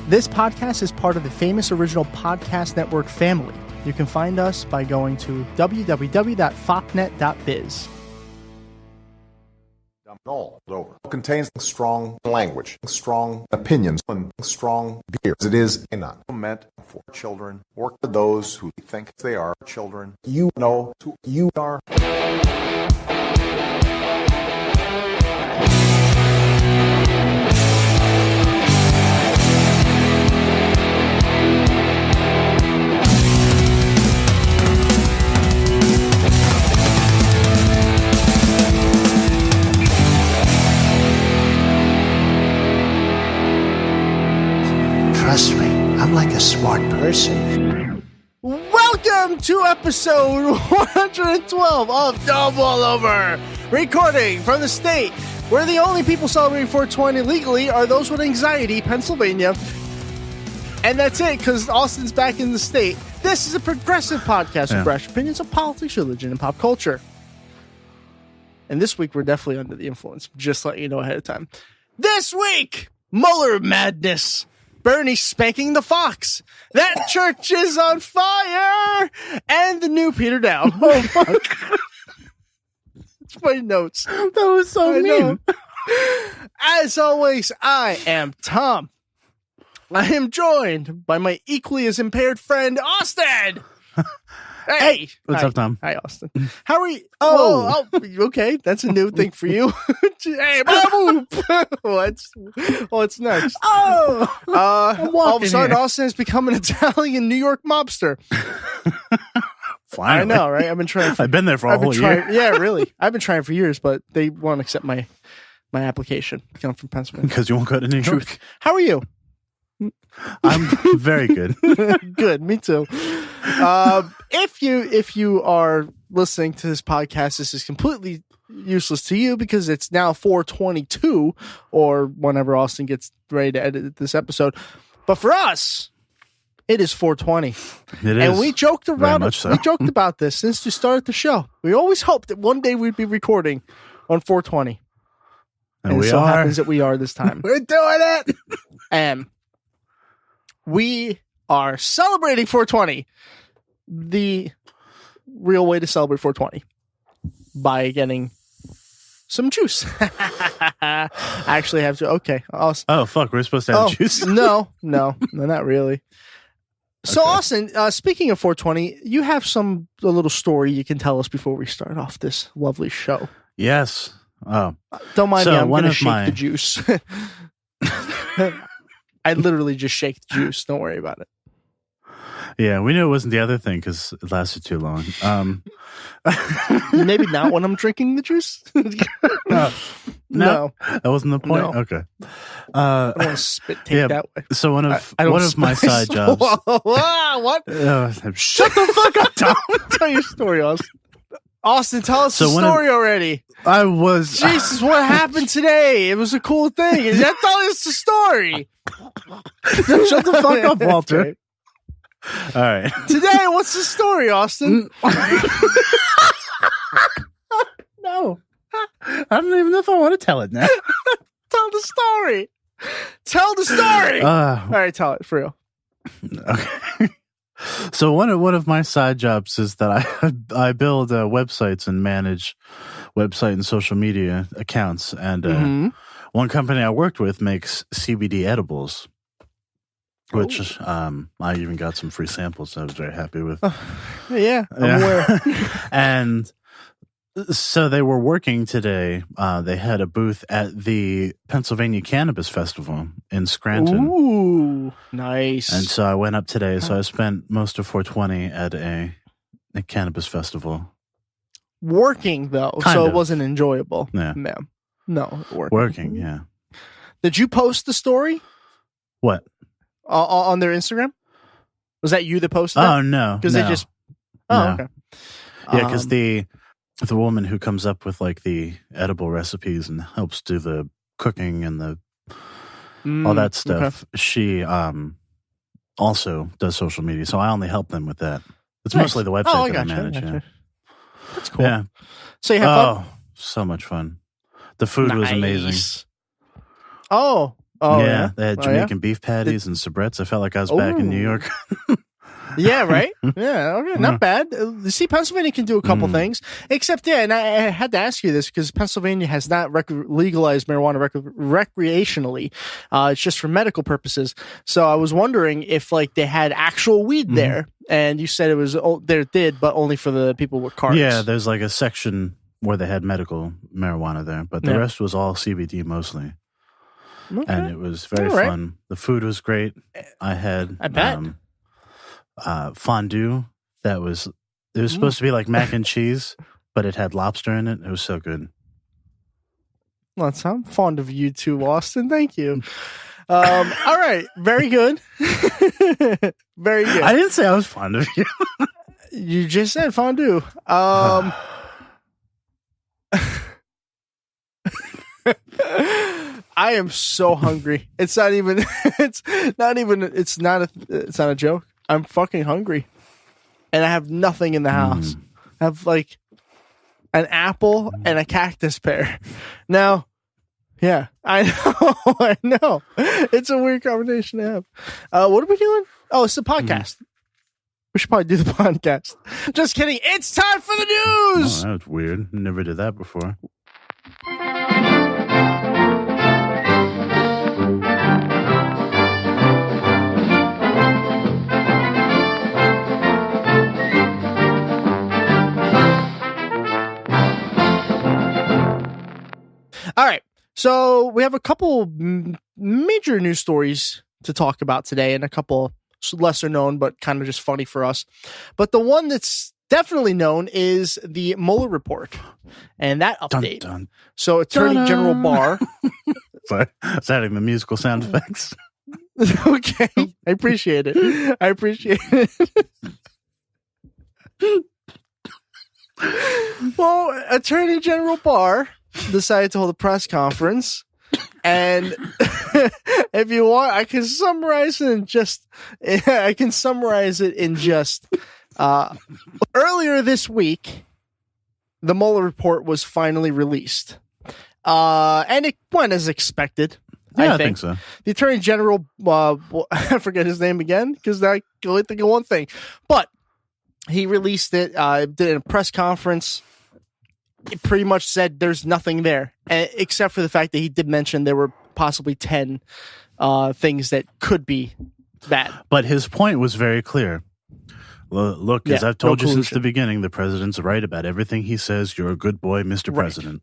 This podcast is part of the Famous Original Podcast Network family. You can find us by going to www.fopnet.biz. All over. Contains strong language, strong opinions, and strong beers. It is not meant for children or for those who think they are children. You know who you are. Trust me, I'm like a smart person. Welcome to episode 112 of Double Over, recording from the state where the only people celebrating 420 legally are those with anxiety, Pennsylvania. And that's it, because Austin's back in the state. This is a progressive podcast with fresh opinions on politics, religion, and pop culture. And this week, we're definitely under the influence, just let you know ahead of time. This week, Mueller madness. Bernie spanking the fox. That church is on fire. And the new Peter Daou. Oh, fuck. It's my notes. That was so mean. As always, I am Tom. I am joined by my equally as impaired friend, Austin. Hey. What's up, Tom? Hi, Austin. How are you? Oh, okay. That's a new thing for you. Hey, Babu. What's next? Oh, all of a sudden, Austin has become an Italian New York mobster. Finally. I know, right? I've been there for a whole year. Yeah, really. I've been trying for years, but they won't accept my application. I'm from Pennsylvania. Because you won't go to New York. Truth. How are you? I'm very good. Good, me too. If you are listening to this podcast, this is completely useless to you because it's now 4:22 or whenever Austin gets ready to edit this episode. But for us, it is 4:20. It is. And we joked around. Much so. We joked about this since we started the show. We always hoped that one day we'd be recording on 4:20. And it we so are. happens that we are this time. We're doing it. And we are celebrating 420. The real way to celebrate 420 by getting some juice. I actually have to. Okay. Oh, fuck. We're supposed to have juice? No, not really. So, okay. Austin, speaking of 420, you have a little story you can tell us before we start off this lovely show. Yes. Oh. Don't mind me. I'm going to shake the juice. I literally just shake the juice. Don't worry about it. Yeah, we knew it wasn't the other thing because it lasted too long. Maybe not when I'm drinking the juice. No, that wasn't the point. No. Okay. I don't want to spit take that way. So one of my side jobs. What? Shut the fuck up, Tom. Tell your story, Austin. Austin, tell us the story already. Jesus, what happened today? It was a cool thing. Tell us the story. Shut the fuck up, Walter. Okay. All right. Today, what's the story, Austin? No. I don't even know if I want to tell it now. Tell the story. Tell the story. All right, tell it for real. Okay. So one of my side jobs is that I build websites and manage website and social media accounts. And one company I worked with makes CBD edibles, which I even got some free samples I was very happy with. Yeah, I'm aware. And so they were working today. They had a booth at the Pennsylvania Cannabis Festival in Scranton. Ooh, nice. And so I went up today. So I spent most of 420 at a cannabis festival. Working, though, so it wasn't enjoyable. Yeah. No, working, yeah. Did you post the story? What? On their Instagram? Was that you that posted it? Oh, no. Because they just... Oh, okay. Yeah, because the woman who comes up with like the edible recipes and helps do the cooking and the all that stuff, she also does social media. So I only help them with that. It's mostly the website that I manage. Yeah. That's cool. Yeah. So you have fun? So much fun. The food was amazing. Oh, Oh, yeah, they had Oh, Jamaican beef patties and soubrettes. I felt like I was back in New York. Yeah, right? Yeah, okay, not bad. See, Pennsylvania can do a couple things. Except, and I had to ask you this because Pennsylvania has not legalized marijuana recreationally. It's just for medical purposes. So I was wondering if, like, they had actual weed there. And you said it was there did, but only for the people with cards. Yeah, there's like a section where they had medical marijuana there, but the rest was all CBD mostly. Okay. And it was very fun. The food was great. I bet. Fondue it was supposed to be like mac and cheese, but it had lobster in it. It was so good. Well, I'm fond of you too, Austin. Thank you. All right. Very good. Very good. I didn't say I was fond of you. You just said fondue. I am so hungry. It's not a joke. I'm fucking hungry. And I have nothing in the house. I have like an apple and a cactus pear. Now, yeah, I know. I know. It's a weird combination to have. What are we doing? Oh, it's the podcast. We should probably do the podcast. Just kidding. It's time for the news. Oh, that was weird. Never did that before. All right. So we have a couple major news stories to talk about today and a couple lesser known, but kind of just funny for us. But the one that's definitely known is the Mueller Report and that update. Dun, dun. So Attorney General Barr. Sorry, I was adding the musical sound effects. Okay. I appreciate it. Well, Attorney General Barr decided to hold a press conference, and if you want, I can summarize it in just earlier this week, the Mueller Report was finally released, and it went as expected. Yeah, I think so. The Attorney General, I forget his name again because I can only think of one thing, but he released it, did a press conference. It pretty much said there's nothing there, except for the fact that he did mention there were possibly 10 things that could be bad. But his point was very clear. Look, as I've told you since the beginning, the president's right about everything he says. You're a good boy, Mr. President.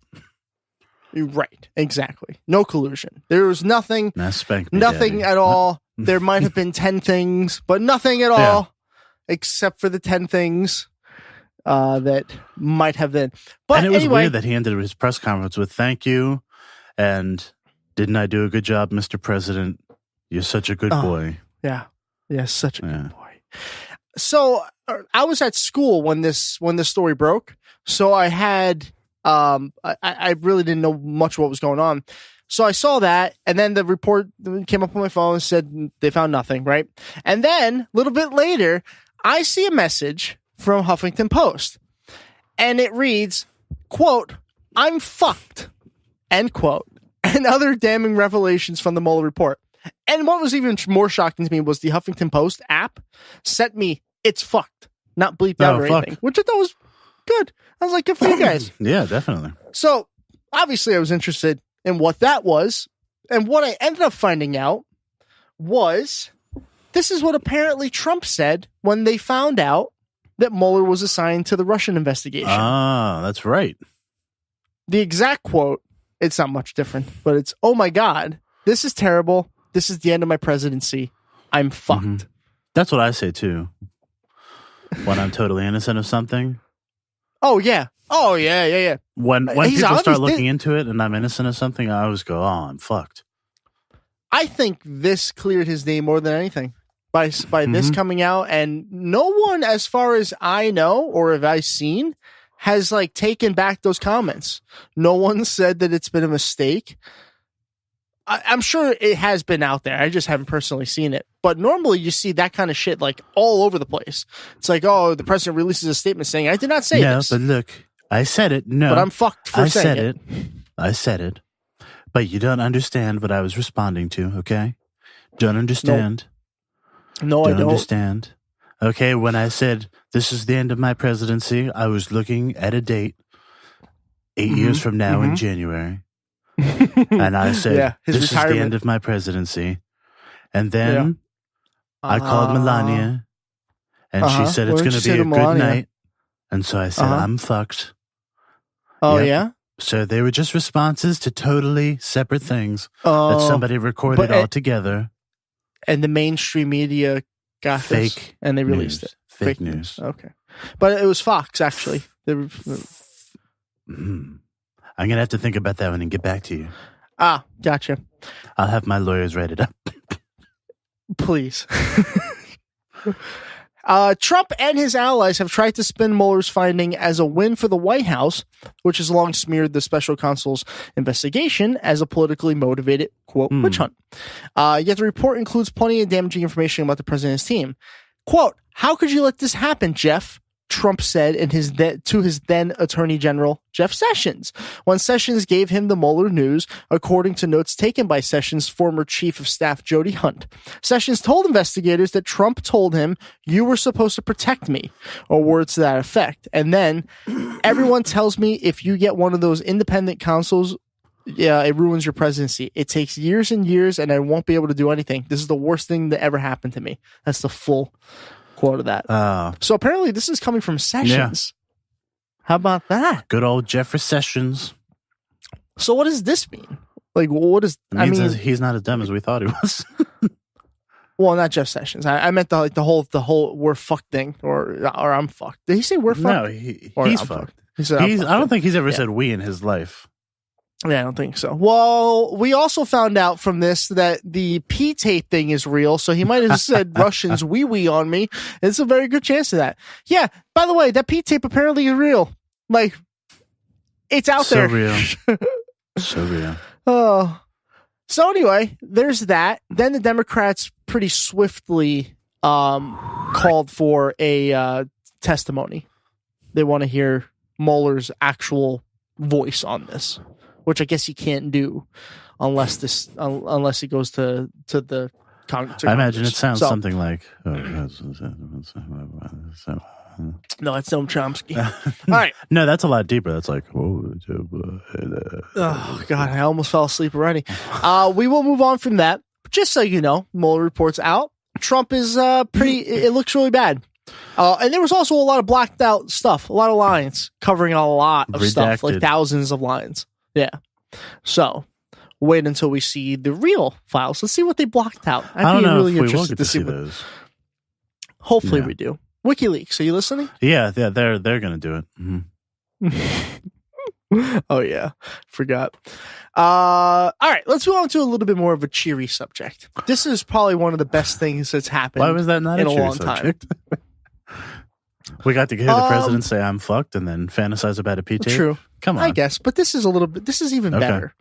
Right, exactly. No collusion. There was nothing, nothing at all. There might have been 10 things, but nothing at all, except for the 10 things that might have been. But and it was anyway, weird that he ended his press conference with "Thank you," and "Didn't I do a good job, Mr. President? You're such a good boy." Yeah, such a good boy. So I was at school when this story broke. So I had I really didn't know much what was going on. So I saw that, and then the report came up on my phone and said they found nothing, right? And then a little bit later, I see a message from Huffington Post, and it reads, quote, "I'm fucked," end quote, and other damning revelations from the Mueller Report. And what was even more shocking to me was the Huffington Post app sent me, "It's fucked," not bleeped out or anything, which I thought was good. I was like, good for you guys. Yeah, definitely. So obviously I was interested in what that was. And what I ended up finding out was this is what apparently Trump said when they found out that Mueller was assigned to the Russian investigation. Ah, that's right. The exact quote, it's not much different, but it's, "Oh my God, this is terrible. This is the end of my presidency. I'm fucked." Mm-hmm. That's what I say too. When I'm totally innocent of something. Oh, yeah. Oh, yeah. When people start looking into it and I'm innocent of something, I always go, "Oh, I'm fucked." I think this cleared his name more than anything by this coming out, and no one, as far as I know or have I seen, has like taken back those comments. No one said that it's been a mistake. I'm sure it has been out there. I just haven't personally seen it. But normally you see that kind of shit like all over the place. It's like, oh, the president releases a statement saying, "I did not say this." No, but look, I said it. No, but I'm fucked for saying it. I said it. But you don't understand what I was responding to, okay? Don't understand. No, I don't. Understand. Okay, when I said this is the end of my presidency, I was looking at a date 8 years from now in January. And I said, this is the end of my presidency. And then I called Melania, and she said it's going to be a good night. And so I said, I'm fucked. Oh, yeah? So they were just responses to totally separate things that somebody recorded all together. And the mainstream media got fake this, and they released it. Fake news. Okay. But it was Fox, actually. I'm going to have to think about that one and get back to you. Ah, gotcha. I'll have my lawyers write it up. Please. Trump and his allies have tried to spin Mueller's finding as a win for the White House, which has long smeared the special counsel's investigation as a politically motivated, quote, witch hunt. Yet the report includes plenty of damaging information about the president's team. Quote, how could you let this happen, Jeff? Trump said to his then Attorney General, Jeff Sessions, when Sessions gave him the Mueller news, according to notes taken by Sessions' former chief of staff, Jody Hunt. Sessions told investigators that Trump told him, you were supposed to protect me, or words to that effect. And then, everyone tells me if you get one of those independent counsels, yeah, it ruins your presidency. It takes years and years, and I won't be able to do anything. This is the worst thing that ever happened to me. That's the full quote of that. So apparently this is coming from Sessions. Yeah. How about that? Good old Jeffrey Sessions. So what does this mean? Like, what is? I mean, he's not as dumb as we thought he was. Well, not Jeff Sessions. I meant the whole we're fucked thing, or I'm fucked. Did he say we're fucked? No, he's fucked. He said, I don't think he's ever said we in his life. Yeah, I don't think so. Well, we also found out from this that the P-tape thing is real, so he might have said Russians wee-wee on me. It's a very good chance of that. Yeah, by the way, that P-tape apparently is real. Like, it's out there. Real. So real. Oh. So anyway, there's that. Then the Democrats pretty swiftly called for a testimony. They want to hear Mueller's actual voice on this, which I guess he can't do unless he goes to the Congress. I imagine it sounds something like. No, that's Noam Chomsky. All right. No, that's a lot deeper. That's like. Oh God, I almost fell asleep already. We will move on from that. Just so you know, Mueller report's out. Trump is pretty. It looks really bad. And there was also a lot of blacked out stuff, a lot of lines covering a lot of stuff, like thousands of lines. Yeah. So wait until we see the real files. Let's see what they blocked out. I'd be really interested to see those. Hopefully we do. WikiLeaks, are you listening? Yeah, they're going to do it. Oh yeah, forgot. All right, let's move on to a little bit more of a cheery subject. This is probably one of the best things that's happened. Why was that not in a long subject? Time? We got to hear the president say "I'm fucked" and then fantasize about a P-tape. True, come on. I guess, but this is a little bit. This is even better.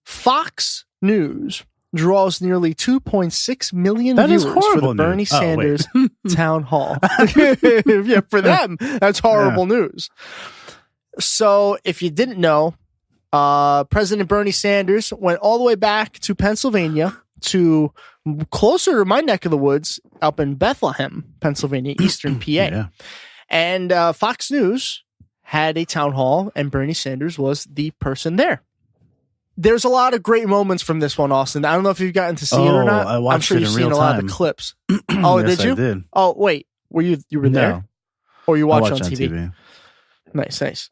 Fox News draws nearly 2.6 million viewers for the Bernie Sanders town hall. Yeah, for them, that's horrible news. So, if you didn't know, President Bernie Sanders went all the way back to Pennsylvania, to closer to my neck of the woods, up in Bethlehem, Pennsylvania, Eastern PA. Yeah. And Fox News had a town hall, and Bernie Sanders was the person there. There's a lot of great moments from this one, Austin. I don't know if you've gotten to see it or not. I'm sure you've seen a lot of the clips. Oh, yes, did you? I did. Oh, wait. Were you were there? No. Or you watched on TV? Nice.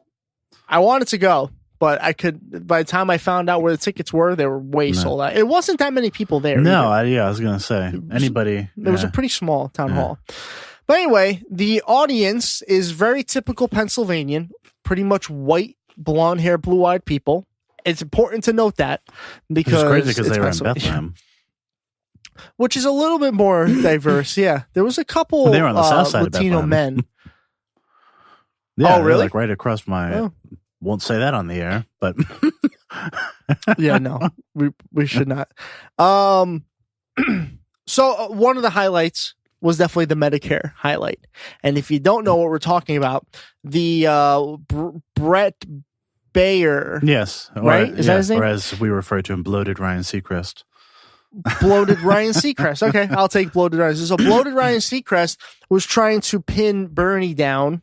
I wanted to go, but I could. By the time I found out where the tickets were, they were way sold out. It wasn't that many people there. No, I was going to say anybody. It was a pretty small town hall. But anyway, the audience is very typical Pennsylvanian, pretty much white, blonde hair, blue eyed people. It's important to note that because it's crazy because they were in Bethlehem, which is a little bit more diverse. Yeah, there was a couple. They were on the south side Latino of men. Yeah, oh, really? Like right across my. Oh. Won't say that on the air, but yeah, no, we should not. So one of the highlights was definitely the Medicare highlight, and if you don't know what we're talking about, the Brett Bayer. Yes. Right? Is that his name? Or as we refer to him, bloated Ryan Seacrest. Bloated Ryan Seacrest. Okay, I'll take bloated Ryan. So bloated Ryan Seacrest was trying to pin Bernie down,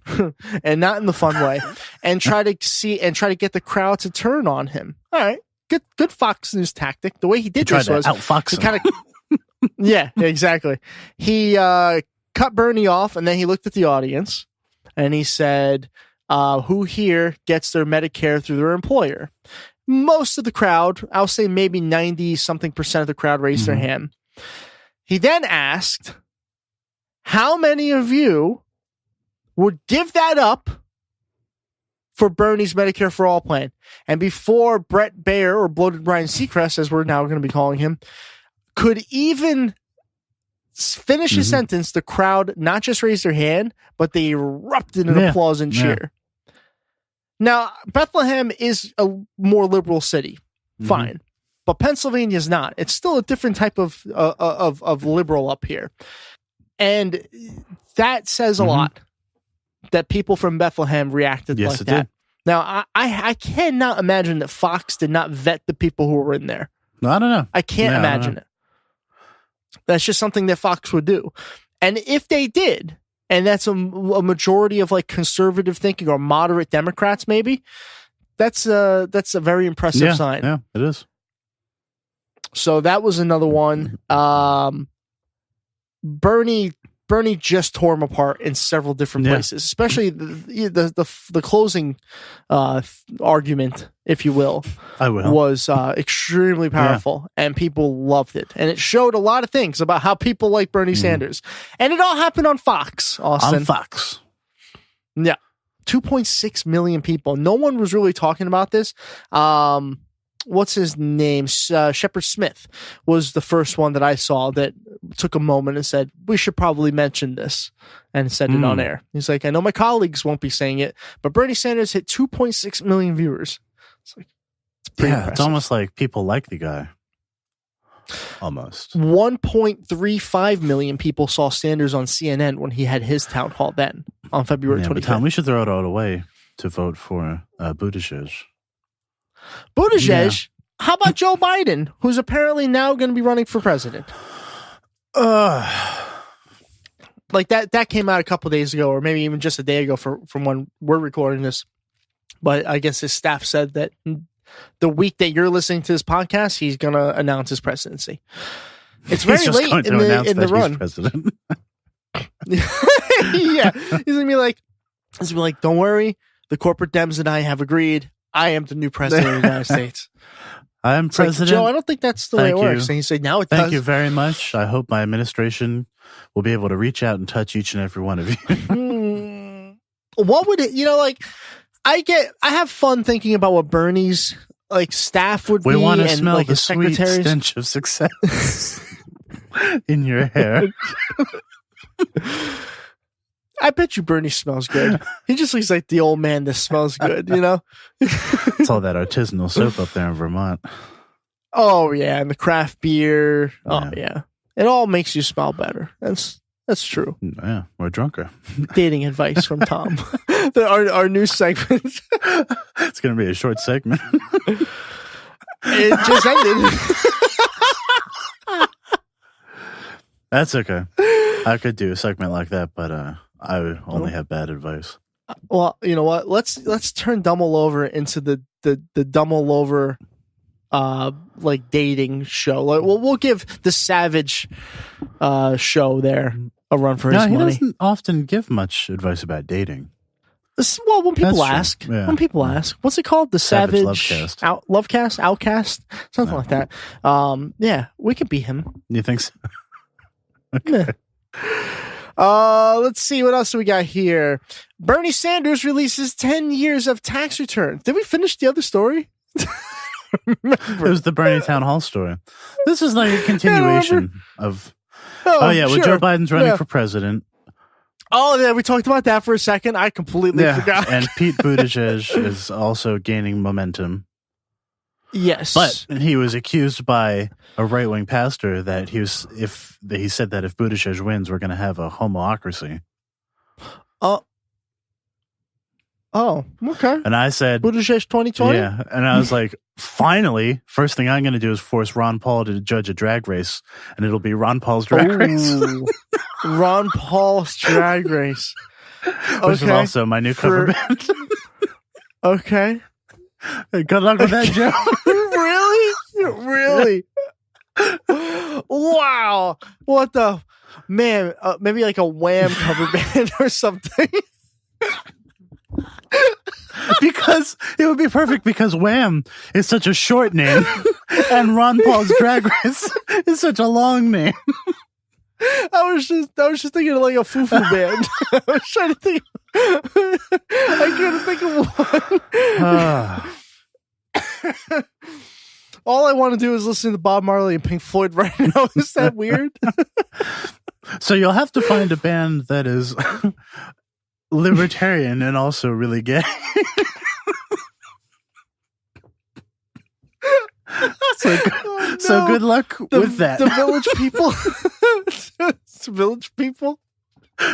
and not in the fun way, and try to get the crowd to turn on him. All right, good Fox News tactic. The way he did this was outfox he kind of yeah, exactly. He cut Bernie off, and then he looked at the audience, and he said, "Who here gets their Medicare through their employer?" Most of the crowd, I'll say maybe 90-something% of the crowd raised their hand. He then asked, how many of you would give that up for Bernie's Medicare for All plan? And before Brett Baer, or bloated Ryan Seacrest, as we're now going to be calling him, could even finish his sentence, the crowd not just raised their hand, but they erupted in applause and cheer. Now, Bethlehem is a more liberal city, fine, but Pennsylvania is not. It's still a different type of liberal up here, and that says a lot. That people from Bethlehem reacted like that. Did. Now, I cannot imagine that Fox did not vet the people who were in there. No, I don't know. I can't imagine it. That's just something that Fox would do, and if they did. And that's a majority of like conservative thinking or moderate Democrats, maybe. That's a very impressive sign. Yeah, it is. So that was another one. Bernie just tore him apart in several different places, especially the closing argument, if you will. I will. Was extremely powerful, and people loved it. And it showed a lot of things about how people like Bernie Sanders. And it all happened on Fox, Austin. On Fox. Yeah. 2.6 million people. No one was really talking about this. What's his name? Shepard Smith was the first one that I saw that took a moment and said, we should probably mention this, and said it on air. He's like, I know my colleagues won't be saying it, but Bernie Sanders hit 2.6 million viewers. It's like, it's pretty impressive. It's almost like people like the guy. Almost. 1.35 million people saw Sanders on CNN when he had his town hall then on February 25th. Tom, we should throw it all away to vote for Buttigieg. Buttigieg? Yeah. How about Joe Biden, who's apparently now going to be running for president? Like that came out a couple days ago, or maybe even just a day ago from when we're recording this. But I guess his staff said that the week that you're listening to this podcast, he's going to announce his presidency. It's very late in the run. President. Yeah, he's gonna be like, don't worry, the corporate Dems and I have agreed. I am the new president of the United States. I am president. Like, Joe, I don't think that's the way it works. And he said, now it does. Thank you very much. I hope my administration will be able to reach out and touch each and every one of you. What would it, I have fun thinking about what Bernie's staff would be. We want to and smell the his sweet stench of success in your hair. I bet you Bernie smells good. He just looks like the old man that smells good, It's all that artisanal soap up there in Vermont. Oh, yeah, and the craft beer. Oh, yeah. It all makes you smell better. That's true. Yeah, we're drunker. Dating advice from Tom. Our new segment. It's going to be a short segment. It just ended. That's okay. I could do a segment like that, but I would only have bad advice. Well, you know what? Let's turn Dumb All Over into the Dumb All Over dating show. We'll give the Savage show there a run for his money. He doesn't often give much advice about dating. Well, when people ask, what's it called? The Savage Lovecast. Lovecast? Outcast? Something like that. Yeah, we could be him. You think so? Okay. Let's see, what else do we got here? Bernie Sanders releases 10 years of tax returns. Did we finish the other story? It was the Bernie Town Hall story. This is like a continuation of Joe Biden's running for president. Oh, yeah, we talked about that for a second. I completely forgot. And Pete Buttigieg is also gaining momentum. Yes. But he was accused by a right-wing pastor that he said that if Buttigieg wins, we're going to have a homoocracy. Oh, okay. And I said, Budapest 2020? yeah. And I was like, finally, first thing I'm going to do is force Ron Paul to judge a drag race. And it'll be Ron Paul's drag race. Ron Paul's drag race. Which is also my new cover band. Okay. Hey, good luck with that, Joe. Really? Wow. What the... Man, maybe like a Wham cover band or something. Because it would be perfect because Wham is such a short name and Ron Paul's Drag Race is such a long name. I was just thinking of like a foo-foo band. I was trying to think. I couldn't think of one. All I want to do is listen to Bob Marley and Pink Floyd right now. Is that weird? So you'll have to find a band that is libertarian and also really gay. So good luck with that. The Village People. The Village People.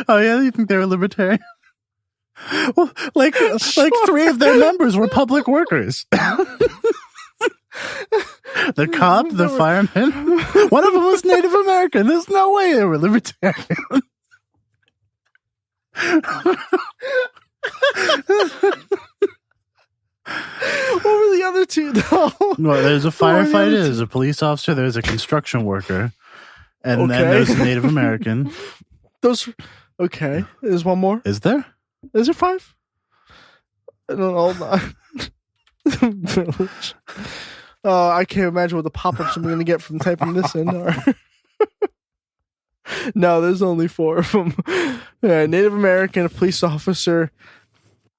Oh yeah, you think they're a libertarian? Well, like 3 of their members were public workers. The cop, the fireman. One of them was Native American. There's no way they were libertarian. What were the other two, though? Well, there's a firefighter, there's a police officer, there's a construction worker, and then there's a Native American. Okay. There's one more. Is there? Is there 5? I don't know. Village. I can't imagine what the pop-ups I'm going to get from typing this in are. No, there's only 4 of them. Native American, a police officer.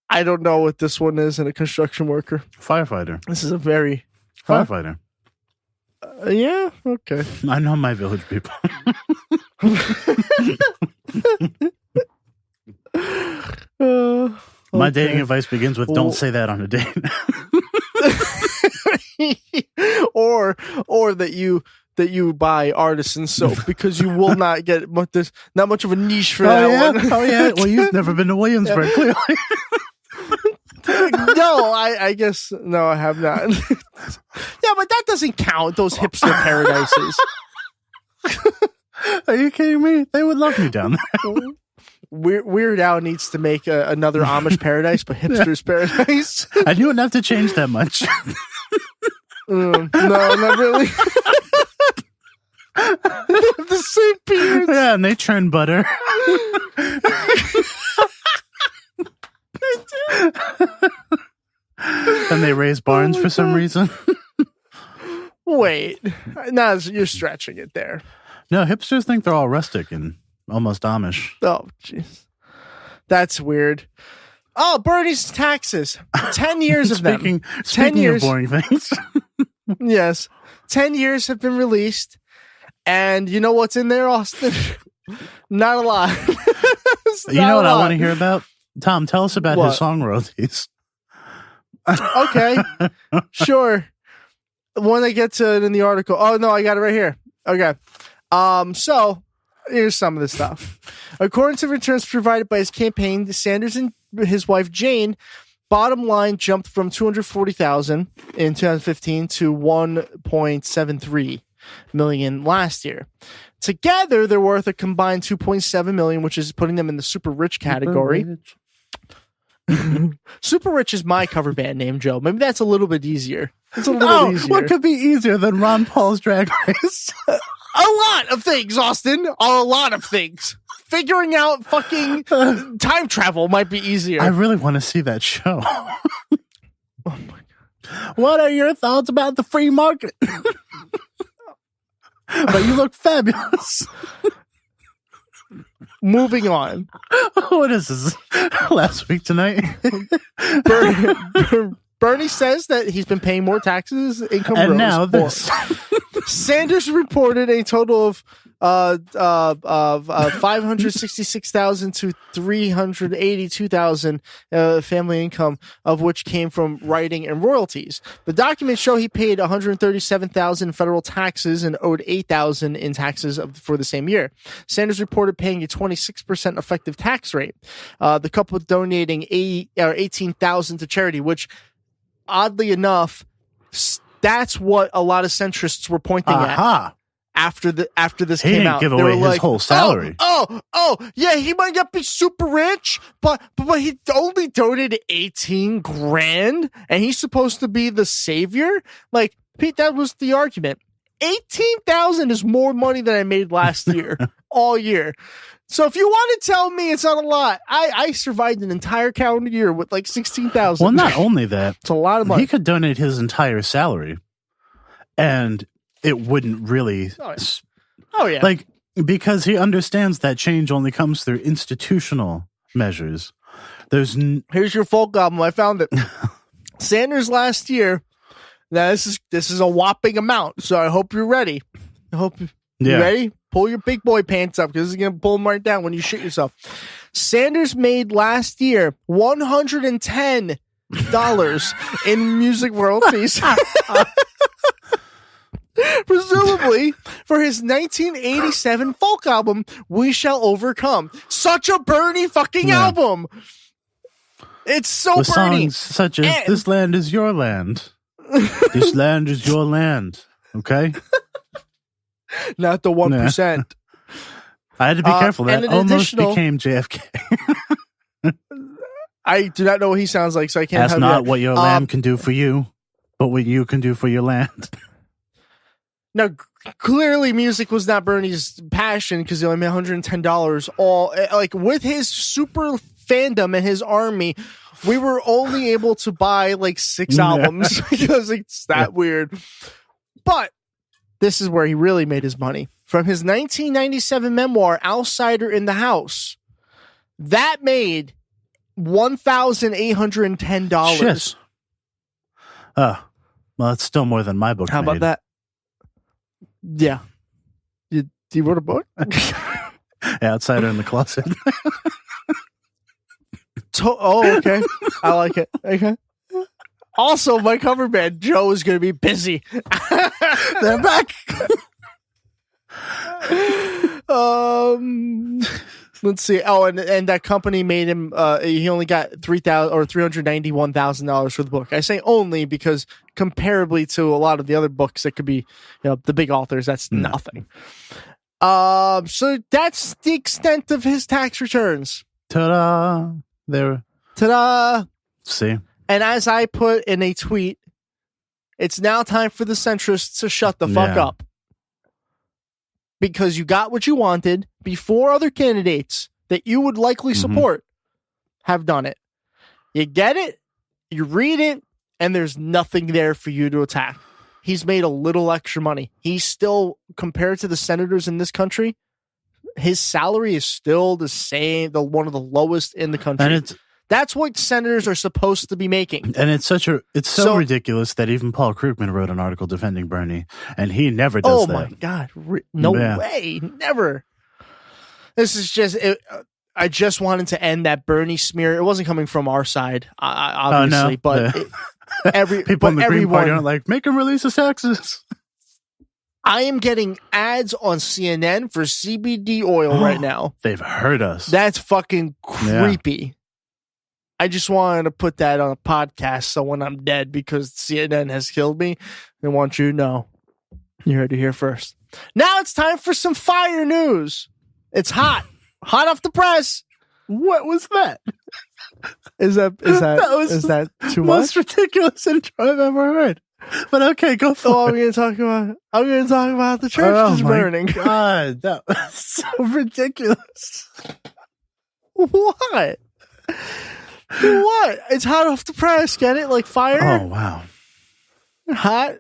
I don't know what this one is, and a construction worker. Firefighter. This is a very... Firefighter. Yeah, okay. I know my village people. My dating advice begins with don't say that on a date. or that you buy artisan soap because you will not get there's not much of a niche for that one. Oh yeah. Well, you've never been to Williamsburg, clearly. No, I guess no, I have not. Yeah, but that doesn't count. Those hipster paradises. Are you kidding me? They would love me down there. Weird Al needs to make another Amish paradise, but hipsters paradise. And you wouldn't have to change that much. No, not really. They have the same peanuts. Yeah, and they churn butter. And they raise barns for some reason. Wait, no, you're stretching it there. No, hipsters think they're all rustic and almost Amish. Oh, jeez. That's weird. Oh, Bernie's taxes. 10 years of them. Speaking of boring things. Yes. 10 years have been released. And you know what's in there, Austin? Not a lot. You know what I want to hear about? Tom, tell us about his song royalties. Okay. Sure. When I get to it in the article. Oh, no, I got it right here. Okay. So here's some of the stuff. According to returns provided by his campaign, Sanders and his wife Jane, bottom line jumped from $240,000 in 2015 to $1.73 million last year. Together, they're worth a combined $2.7 million, which is putting them in the super rich category. Super Rich is my cover band name, Joe. Maybe that's a little bit easier. It's a little easier. What could be easier than Ron Paul's Drag Race? A lot of things, Austin. A lot of things. Figuring out fucking time travel might be easier. I really want to see that show. Oh my God. What are your thoughts about the free market? But you look fabulous. Moving on. What is this? Last week tonight? Bernie says that he's been paying more taxes, income and grows. now this. Sanders reported a total of 566,000 to 382,000 family income, of which came from writing and royalties. The documents show he paid 137,000 in federal taxes and owed 8,000 in taxes for the same year. Sanders reported paying a 26% effective tax rate. The couple donating 18,000 to charity, which, oddly enough, that's what a lot of centrists were pointing at. After this he came didn't out, give they away were his whole salary. Yeah, he might not be super rich, but he only donated 18 grand, and he's supposed to be the savior. Like, Pete, that was the argument. 18,000 is more money than I made last year, all year. So if you want to tell me it's not a lot, I survived an entire calendar year with like 16,000. Well, not only that, it's a lot of money. He could donate his entire salary, and it wouldn't really. Oh yeah, like, because he understands that change only comes through institutional measures. Here's your folk album. I found it. Sanders last year. Now this is a whopping amount, so I hope you're ready. You ready? Pull your big boy pants up, because this is gonna pull them right down when you shit yourself. Sanders made last year $110 in music royalties. Presumably for his 1987 folk album, We Shall Overcome. Such a Bernie fucking album. It's so With Bernie. Songs such as This Land Is Your Land. This land is your land. Okay? Not the 1%. I had to be careful. That almost became JFK. I do not know what he sounds like, so I can't. That's not what your land can do for you, but what you can do for your land. Now, clearly, music was not Bernie's passion, because he only made $110. All like with his super fandom and his army, we were only able to buy like 6 albums because it's that weird. But this is where he really made his money. From his 1997 memoir, Outsider in the House, that made $1,810. Shit. Well, that's still more than my book. How about that? Yeah. You wrote a book? Outsider in the Closet. Okay. I like it. Okay. Also, my cover band, Joe, is going to be busy. They're back. Let's see. Oh, and that company made him. He only got $391,000 for the book. I say only because comparably to a lot of the other books that could be, the big authors, that's nothing. So that's the extent of his tax returns. Ta-da! There. Ta-da! See. And as I put in a tweet, it's now time for the centrists to shut the fuck up. Because you got what you wanted before other candidates that you would likely support have done it. You get it, you read it, and there's nothing there for you to attack. He's made a little extra money. He's still, compared to the senators in this country, his salary is still the same, one of the lowest in the country. And that's what senators are supposed to be making. And it's so ridiculous that even Paul Krugman wrote an article defending Bernie, and he never does that. Oh my God. No way. Never. This is just, I just wanted to end that Bernie smear. It wasn't coming from our side, obviously, but people in the Green Party aren't like, make him release his taxes. I am getting ads on CNN for CBD oil right now. They've heard us. That's fucking creepy. Yeah. I just wanted to put that on a podcast so when I'm dead, because CNN has killed me, I want you to know. You heard it here first. Now it's time for some fire news. It's hot. Hot off the press. What was that? Is that too much? Most ridiculous intro I've ever heard. But okay, go for it. I'm going to talk about the church is burning. God, that was so ridiculous. What? What? It's hot off the press. Get it? Like fire? Oh, wow. Hot?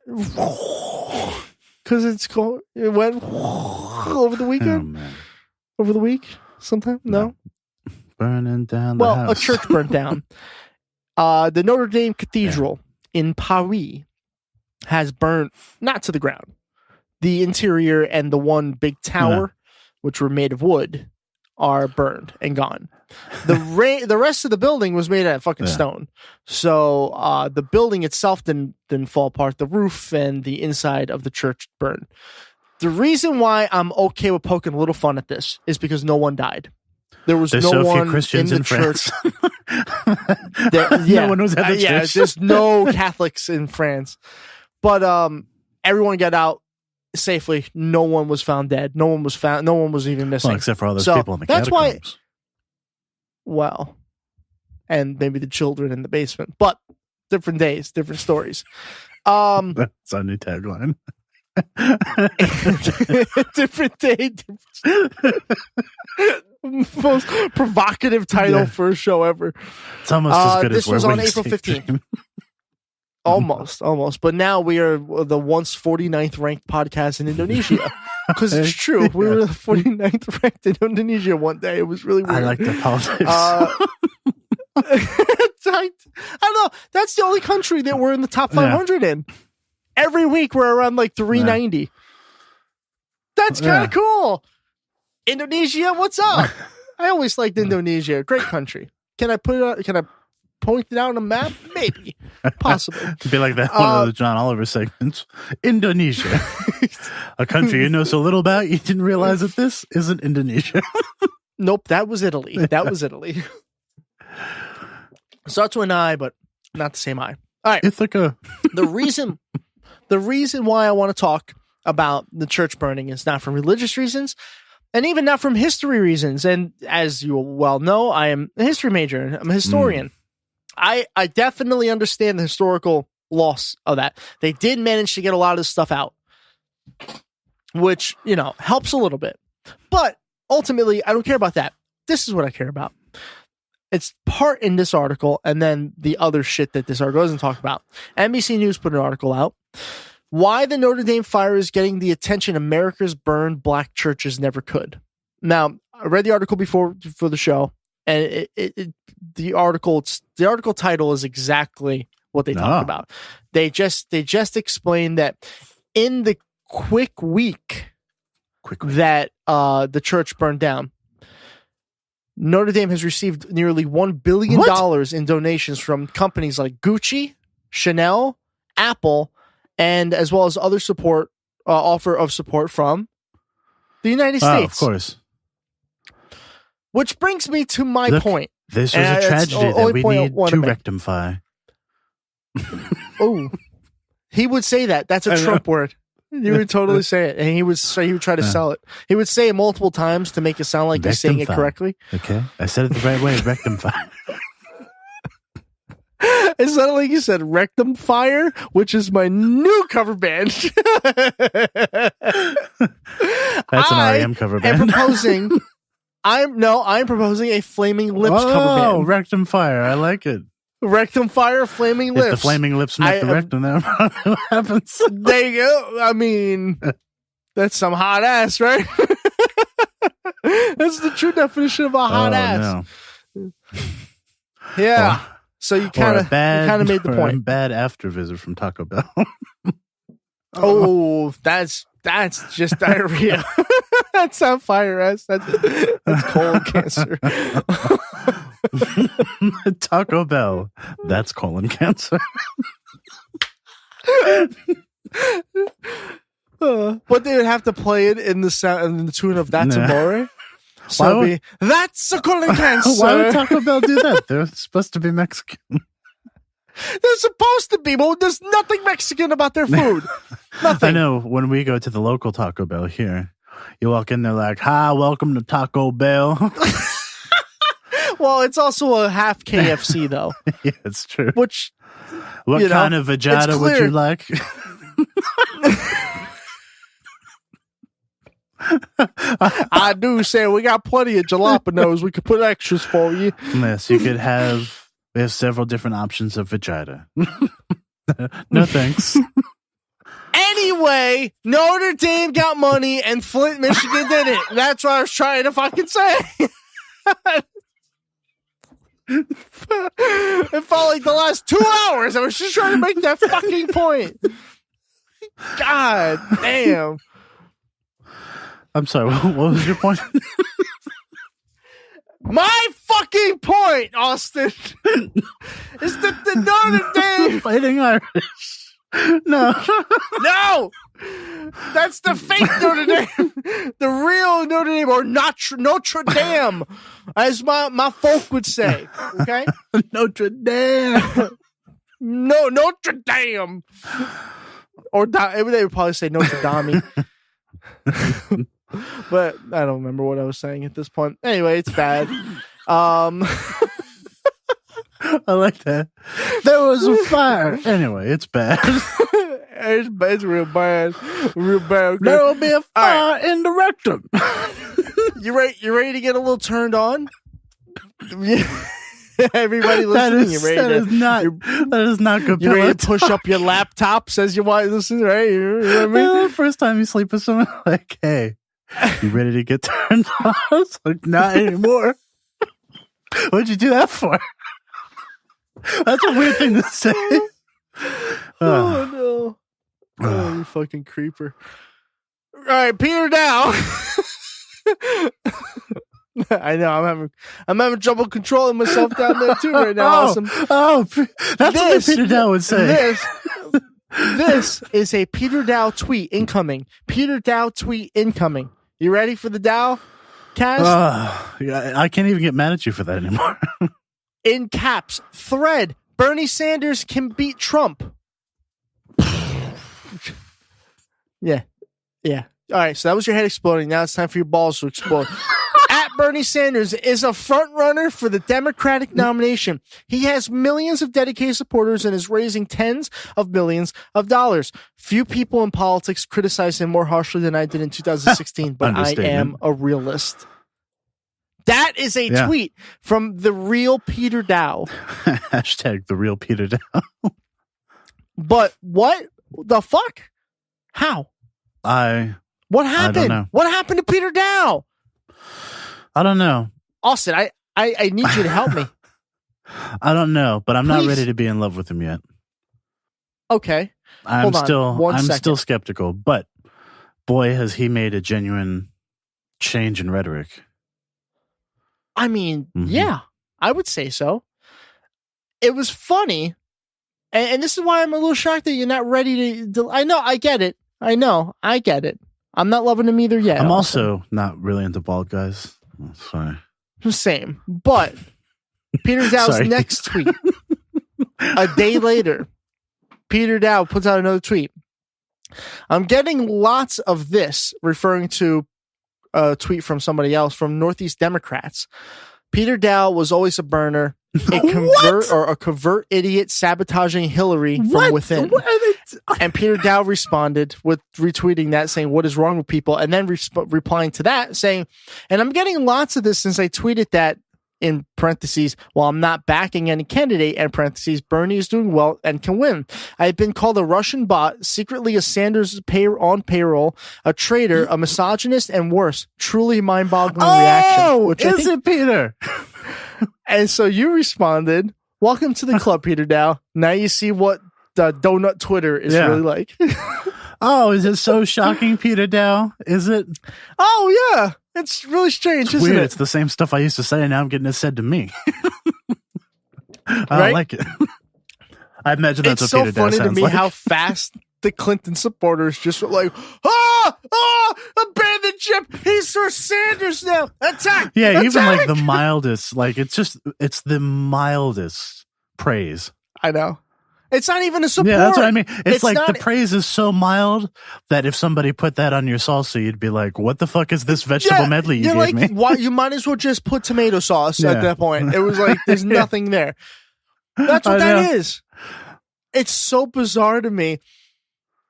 Because it went over the weekend? Oh, over the week? Sometime? No? Burning down the house. Well, a church burnt down. The Notre Dame Cathedral in Paris has burnt, not to the ground, the interior and the one big tower, which were made of wood, are burned and gone. The rest of the building was made out of fucking stone. So the building itself didn't fall apart. The roof and the inside of the church burned. The reason why I'm okay with poking a little fun at this is because no one died. There's no one Christians in the France. church. No one was at the church. There's no Catholics in France. But everyone got out safely. No one was found dead. No one was found. No one was even missing. Well, except for all those people in the that's catacombs. Well, and maybe the children in the basement. But different days, different stories. That's our new tagline. Different day. Most provocative title for a show ever. It's almost as good this as was Where on Wings April Take 15th. Dream. Almost. But now we are the once 49th ranked podcast in Indonesia. Because it's true. We were the 49th ranked in Indonesia one day. It was really weird. I like the politics. I don't know. That's the only country that we're in the top 500 in. Every week we're around like 390. That's kind of cool. Indonesia, what's up? I always liked Indonesia. Great country. Can I point it out on a map? Maybe. Possibly. It'd be like that one of the John Oliver segments. Indonesia. A country you know so little about, you didn't realize that this isn't Indonesia. Nope, that was Italy. Starts with an I, but not the same I. All right. Ithaca. The reason why I want to talk about the church burning is not from religious reasons, and even not from history reasons. And as you well know, I am a history major. I'm a historian. I definitely understand the historical loss of that. They did manage to get a lot of this stuff out, which, helps a little bit. But ultimately, I don't care about that. This is what I care about. It's part in this article, and then the other shit that this article doesn't talk about. NBC News put an article out. Why the Notre Dame fire is getting the attention America's burned black churches never could. Now, I read the article before for the show, and the article title is exactly what they talk about. They just explained that in the quick week that the church burned down, Notre Dame has received nearly $1 billion in donations from companies like Gucci, Chanel, Apple, and as well as other offer of support from the United States. Of course. Which brings me to my point. This was a tragedy that we need to rectify. Oh, he would say that. That's a Trump word. You would totally say it, and he would try to sell it. He would say it multiple times to make it sound like he's saying it correctly. Okay, I said it the right way. Rectify. It sounded like you said Rectum Fire, which is my new cover band. That's an REM cover band. I'm proposing a Flaming Lips cover band. Oh, Rectum Fire. I like it. Rectum Fire, Flaming Lips. If the Flaming Lips make the rectum, then what happens? There you go. I mean, that's some hot ass, right? That's the true definition of a hot ass. No. Yeah. So you kind of made the point. A bad after visit from Taco Bell. Oh, that's just diarrhea. That's not fire ass. That's colon cancer. Taco Bell. That's colon cancer. But they would have to play it in the sound in the tune of That's Amore. So that's a colon cancer. Why would Taco Bell do that? They're supposed to be Mexican. They're supposed to be, but there's nothing Mexican about their food. Nothing. I know. When we go to the local Taco Bell here, you walk in there like, "Hi, welcome to Taco Bell." Well, it's also a half KFC, though. Yeah, it's true. Which, what kind of vagina would you like? I do say we got plenty of jalapenos. We could put extras for you. Yes, you could have. We have several different options of vagina. No thanks. Anyway, Notre Dame got money and Flint, Michigan didn't. That's what I was trying to fucking say. It felt like the last 2 hours. I was just trying to make that fucking point. God damn. I'm sorry. What was your point? My fucking point, Austin, is that the Notre Dame. Fighting Irish. No. No! That's the fake Notre Dame. The real Notre Dame, or Notre Dame, as my folk would say. Okay? Notre Dame. No, Notre Dame. Or they would probably say Notre Dame. But I don't remember what I was saying at this point. Anyway, it's bad. I like that. There was a fire. Anyway, it's bad. It's real bad. Real bad. Okay? There will be a fire in the rectum. You ready to get a little turned on? Everybody listening, that is not good. You ready to push up your laptops as you want to listen, right? You know what I mean? The first time you sleep with someone, like, hey, you ready to get turned on? It's like, not anymore. What'd you do that for? That's a weird thing to say. Oh no. Oh, you fucking creeper. All right, Peter Daou. I know I'm having trouble controlling myself down there too right now. Awesome. That's what Peter Daou would say. This is a Peter Daou tweet incoming. Peter Daou tweet incoming. You ready for the Daou cast? I can't even get mad at you for that anymore. In caps, thread, Bernie Sanders can beat Trump. Yeah. All right, so that was your head exploding. Now it's time for your balls to explode. At Bernie Sanders is a front runner for the Democratic nomination. He has millions of dedicated supporters and is raising tens of millions of dollars. Few people in politics criticize him more harshly than I did in 2016, but I am a realist. That is a tweet from the real Peter Daou. Hashtag the real Peter Daou. But what the fuck? How? What happened? I don't know. What happened to Peter Daou? I don't know. Austin, I need you to help me. I don't know, but I'm not ready to be in love with him yet. Okay. I'm still skeptical, but boy, has he made a genuine change in rhetoric. I mean, yeah, I would say so. It was funny. And this is why I'm a little shocked that you're not ready to. I know, I get it. I get it. I'm not loving him either yet. I'm also not really into bald guys. Sorry. Same. But Peter Daou's next tweet, a day later, Peter Daou puts out another tweet. I'm getting lots of this, referring to a tweet from somebody else, from Northeast Democrats. Peter Daou was always a burner, a covert idiot sabotaging Hillary from within. And Peter Daou responded with retweeting that, saying, "What is wrong with people?" And then replying to that, saying, "And I'm getting lots of this since I tweeted that, in parentheses, while I'm not backing any candidate, and parentheses, Bernie is doing well and can win. I've been called a Russian bot, secretly a Sanders on payroll, a traitor, a misogynist, and worse. Truly mind-boggling reaction." Oh, is it Peter? And so you responded, "Welcome to the club, Peter Daou. Now you see what the donut Twitter is really like." Oh, is it so shocking, Peter Daou? Is it? Oh, yeah. It's really strange, isn't weird. it? It's the same stuff I used to say, and now I'm getting it said to me. I don't like it. I imagine that's it's what Peter so funny Daou to sounds me like. how fast the Clinton supporters just were like, abandon Chip. He's for Sanders now. Attack. Yeah, Attack! even like the mildest, like it's the mildest praise. I know. It's not even a support. Yeah, that's what I mean. It's like not, the praise is so mild that if somebody put that on your salsa, you'd be like, "What the fuck is this vegetable medley you gave me?" Why, you might as well just put tomato sauce at that point. It was like there's nothing there. That's what that is. It's so bizarre to me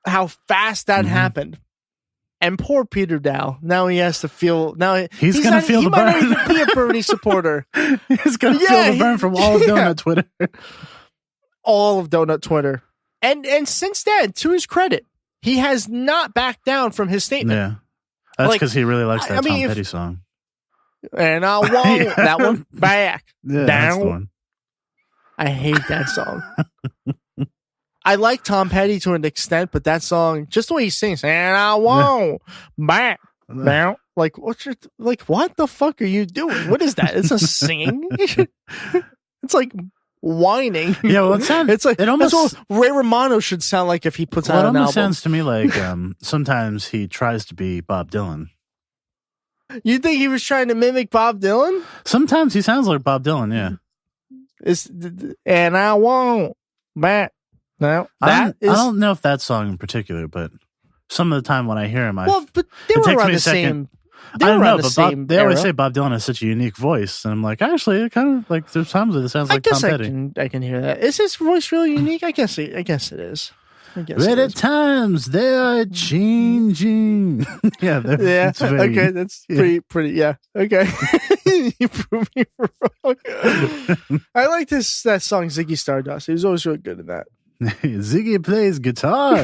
how fast that happened. And poor Peter Daou. Now he has to feel. Now he's going to feel the burn. He might not even be a Bernie supporter. He's going to feel the burn from all of Donut Twitter. All of Donut Twitter. And since then, to his credit, he has not backed down from his statement. Yeah. That's because he really likes that Tom Petty song. And I want that one back. Yeah, that's the one. I hate that song. I like Tom Petty to an extent, but that song, just the way he sings, and I want back. Now, like, what the fuck are you doing? What is that? It's a singing. It's like whining. Yeah, well, it's like it almost that's what Ray Romano should sound like if he puts out an album. It almost sounds to me like sometimes he tries to be Bob Dylan. You think he was trying to mimic Bob Dylan? Sometimes he sounds like Bob Dylan. Yeah. And I won't back. No, I don't know if that song in particular, but some of the time when I hear him, but they were around the same. They were around the same. They always say Bob Dylan has such a unique voice, and I'm like, actually, it kind of like there's times that it sounds like Tom Petty. I can hear that. Is his voice really unique? I guess it is. But at times they are changing. Yeah. Okay, that's pretty. Yeah. Okay. You prove me wrong. I like that song Ziggy Stardust. He was always really good in that. Ziggy plays guitar.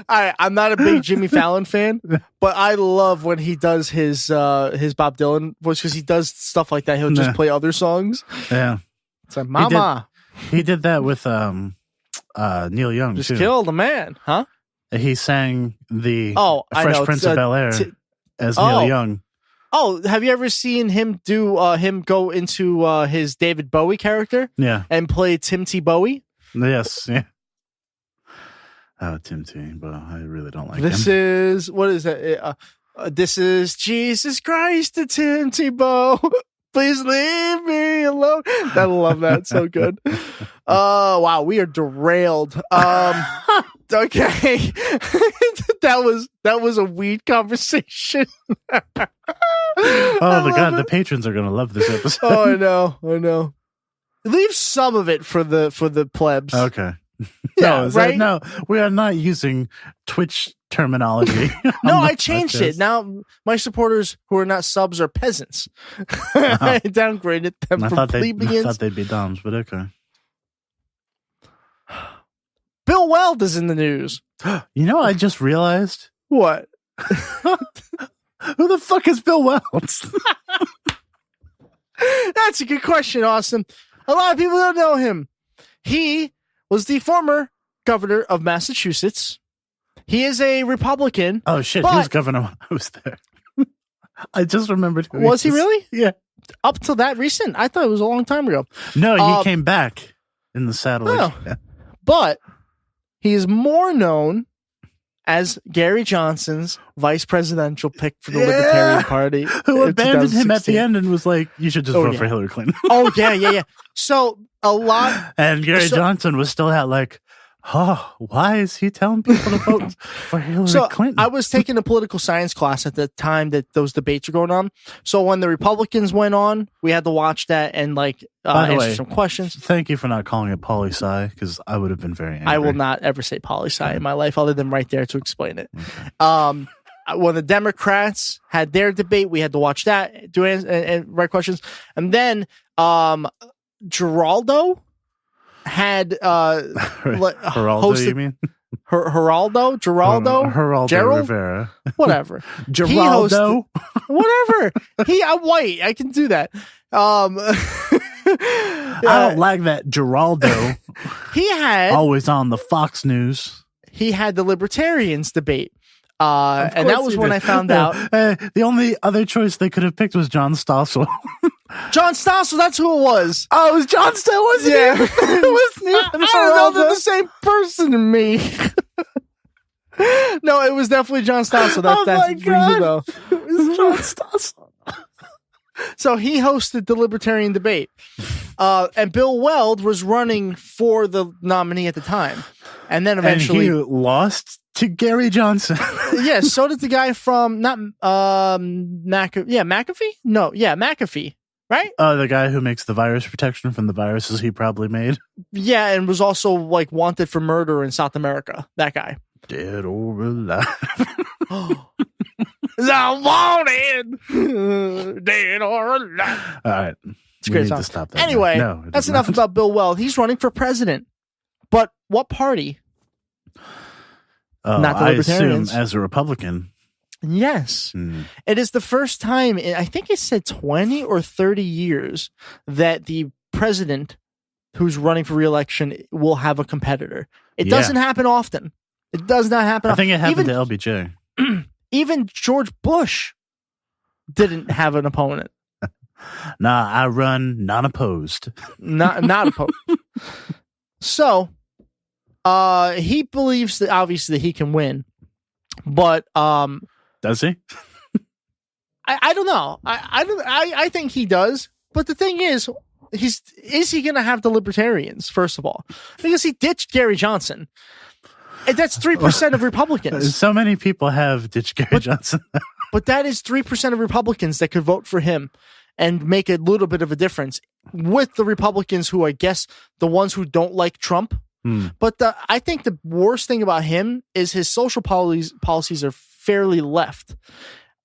I'm not a big Jimmy Fallon fan, but I love when he does his Bob Dylan voice because he does stuff like that. He'll just play other songs. Yeah, it's like Mama. He did that with Neil Young. Just too. killed a man, huh? He sang the Fresh Prince of Bel-Air as Neil Young. Oh, have you ever seen him do him go into his David Bowie character? Yeah, and play Tim T. Bowie. Yes, yeah. Oh, Tim T. But I really don't like this. him. What is that? This is Jesus Christ to Tim T. Bow. Please leave me alone. I love that. So good. Oh wow, we are derailed. Okay, that was a weed conversation. The patrons are gonna love this episode. Oh, I know. Leave some of it for the plebs. Okay. Yeah, right. No, we are not using Twitch terminology. No, I changed it. Now my supporters who are not subs are peasants. I downgraded them from plebeians. I thought they'd be doms, but okay. Bill Weld is in the news. You know, I just realized. What? Who the fuck is Bill Weld? That's a good question, Austin. A lot of people don't know him. He was the former governor of Massachusetts. He is a Republican. Oh, shit. He was governor when I was there. I just remembered who was he really? Yeah. Up till that recent? I thought it was a long time ago. No, he came back in the satellite. Oh. But he is more known as Gary Johnson's vice presidential pick for the Libertarian Party. Who abandoned him at the end and was like, you should just vote for Hillary Clinton. Oh, yeah. So, a lot... And Gary Johnson was still at like, why is he telling people to vote for Hillary Clinton? I was taking a political science class at the time that those debates were going on. So when the Republicans went on, we had to watch that and answer some questions. Thank you for not calling it poli-sci, because I would have been very angry. I will not ever say poli-sci in my life other than right there to explain it. Okay. When the Democrats had their debate, we had to watch that, do and write questions. And then Geraldo had Geraldo, you mean? Geraldo, Gerald Rivera, whatever. Geraldo, whatever. I'm white. I can do that. I don't like that. Geraldo. He had always on the Fox News. He had the Libertarians debate. And that was when I found out. The only other choice they could have picked was John Stossel. John Stossel, that's who it was. Oh, it was John Stossel, wasn't it? It wasn't even I don't know, they're the same person to me. No, it was definitely John Stossel. That's my God. Though. It was John Stossel. So he hosted the Libertarian debate. And Bill Weld was running for the nominee at the time. And then eventually... And he lost to Gary Johnson. Yeah, so did the guy from... McAfee? No, yeah, McAfee. Right? The guy who makes the virus protection from the viruses he probably made. Yeah, and was also wanted for murder in South America. That guy. Dead or alive. I'm wanted. Dead or alive. All right. It's a great song. To stop that. Anyway, that's enough about Bill Weld. He's running for president. But what party? Not the Libertarians. I assume as a Republican. Yes. It is the first time in, I think it said 20 or 30 years, that the president who's running for re-election will have a competitor. It doesn't happen often. It does not happen often. I think it happened to LBJ. Even George Bush didn't have an opponent. Nah, I run non-opposed. Not opposed. So, he believes that obviously that he can win, but does he? I don't know. I think he does, but the thing is he going to have the libertarians first of all, because he ditched Gary Johnson, and that's 3% of Republicans. So many people have ditched Gary Johnson, but that is 3% of Republicans that could vote for him and make a little bit of a difference with the Republicans who I guess the ones who don't like Trump. But I think the worst thing about him is his social policies are fairly left.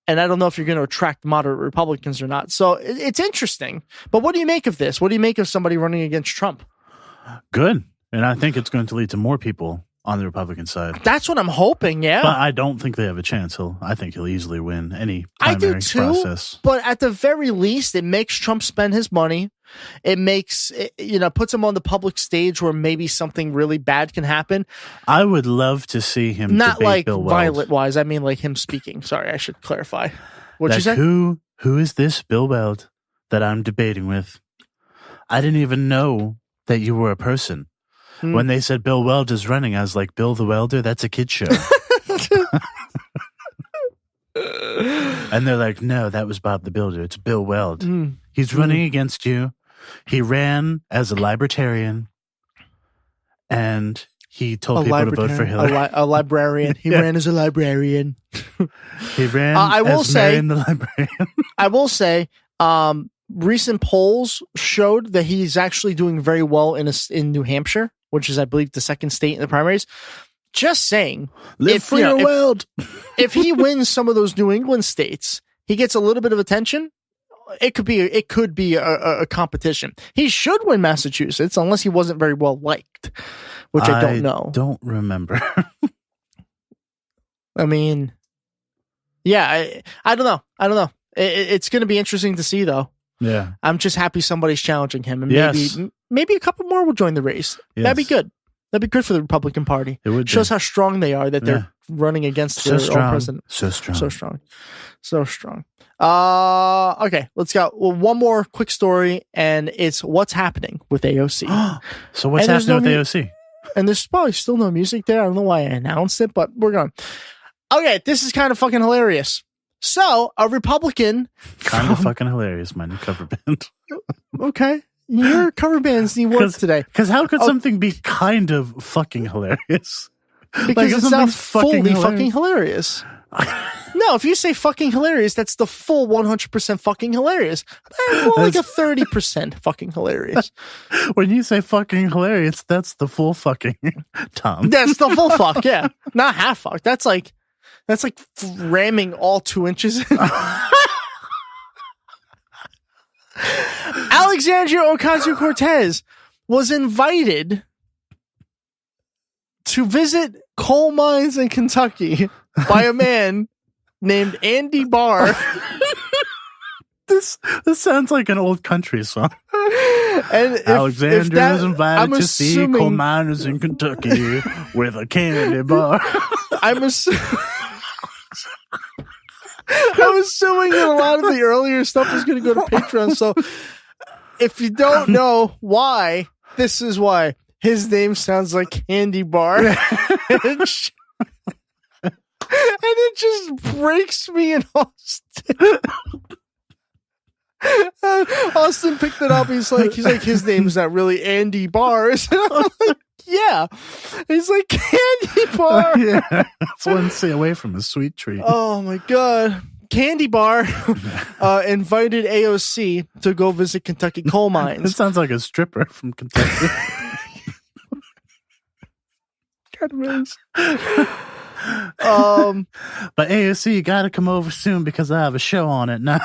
And I don't know if you're going to attract moderate Republicans or not. So it's interesting. But what do you make of this? What do you make of somebody running against Trump? Good. And I think it's going to lead to more people on the Republican side. That's what I'm hoping, yeah. But I don't think they have a chance. I think he'll easily win any primary process. But at the very least, it makes Trump spend his money. It makes, puts him on the public stage where maybe something really bad can happen. I would love to see him not debate like Bill Weld. violent-wise. I mean like him speaking. Sorry, I should clarify. What'd you say? Who is this Bill Weld that I'm debating with? I didn't even know that you were a person. When they said Bill Weld is running, I was like, Bill the Welder? That's a kid show. And they're like, no, that was Bob the Builder. It's Bill Weld. He's running against you. He ran as a libertarian, and he told people to vote for Hillary. A librarian. He ran as a librarian. He ran Marion the librarian. I will say, recent polls showed that he's actually doing very well in New Hampshire, which is, I believe, the second state in the primaries. Just saying. Live for your world. If he wins some of those New England states, he gets a little bit of attention. It could be a competition. He should win Massachusetts unless he wasn't very well liked, which I don't know. Don't remember. I mean, yeah, I don't know. It's going to be interesting to see, though. Yeah, I'm just happy somebody's challenging him, and maybe a couple more will join the race. Yes. That'd be good. That'd be good for the Republican Party. It would shows how strong they are that they're running against their own president. So strong. Okay, let's go. Well, one more quick story, and it's what's happening with AOC. So what's happening with AOC? And there's probably still no music there. I don't know why I announced it, but we're going. Okay, this is kind of fucking hilarious. So, a Republican... Kind of fucking hilarious, my new cover band. Okay. Your cover bands need work today. Because how could something be kind of fucking hilarious? Because it's not fully fucking hilarious. No, if you say fucking hilarious, that's the full 100% fucking hilarious. More like a 30% fucking hilarious. When you say fucking hilarious, that's the full fucking, Tom. That's the full fuck, yeah. Not half fuck. That's like ramming all 2 inches in. Alexandria Ocasio-Cortez was invited to visit coal mines in Kentucky by a man named Andy Barr. This sounds like an old country song. And Alexandria was invited to see coal miners in Kentucky with a candy bar. I'm assuming that a lot of the earlier stuff is going to go to Patreon. So if you don't know why, this is why. His name sounds like Candy Bar. And it just breaks me in Austin. Austin picked it up. He's like, his name's not really Andy Bars. And I'm like, yeah. He's like, Candy Bar. Yeah. It's one stay away from a sweet treat. Oh my God. Candy Bar invited AOC to go visit Kentucky coal mines. It sounds like a stripper from Kentucky. God, is. But AOC, you got to come over soon because I have a show on at 9.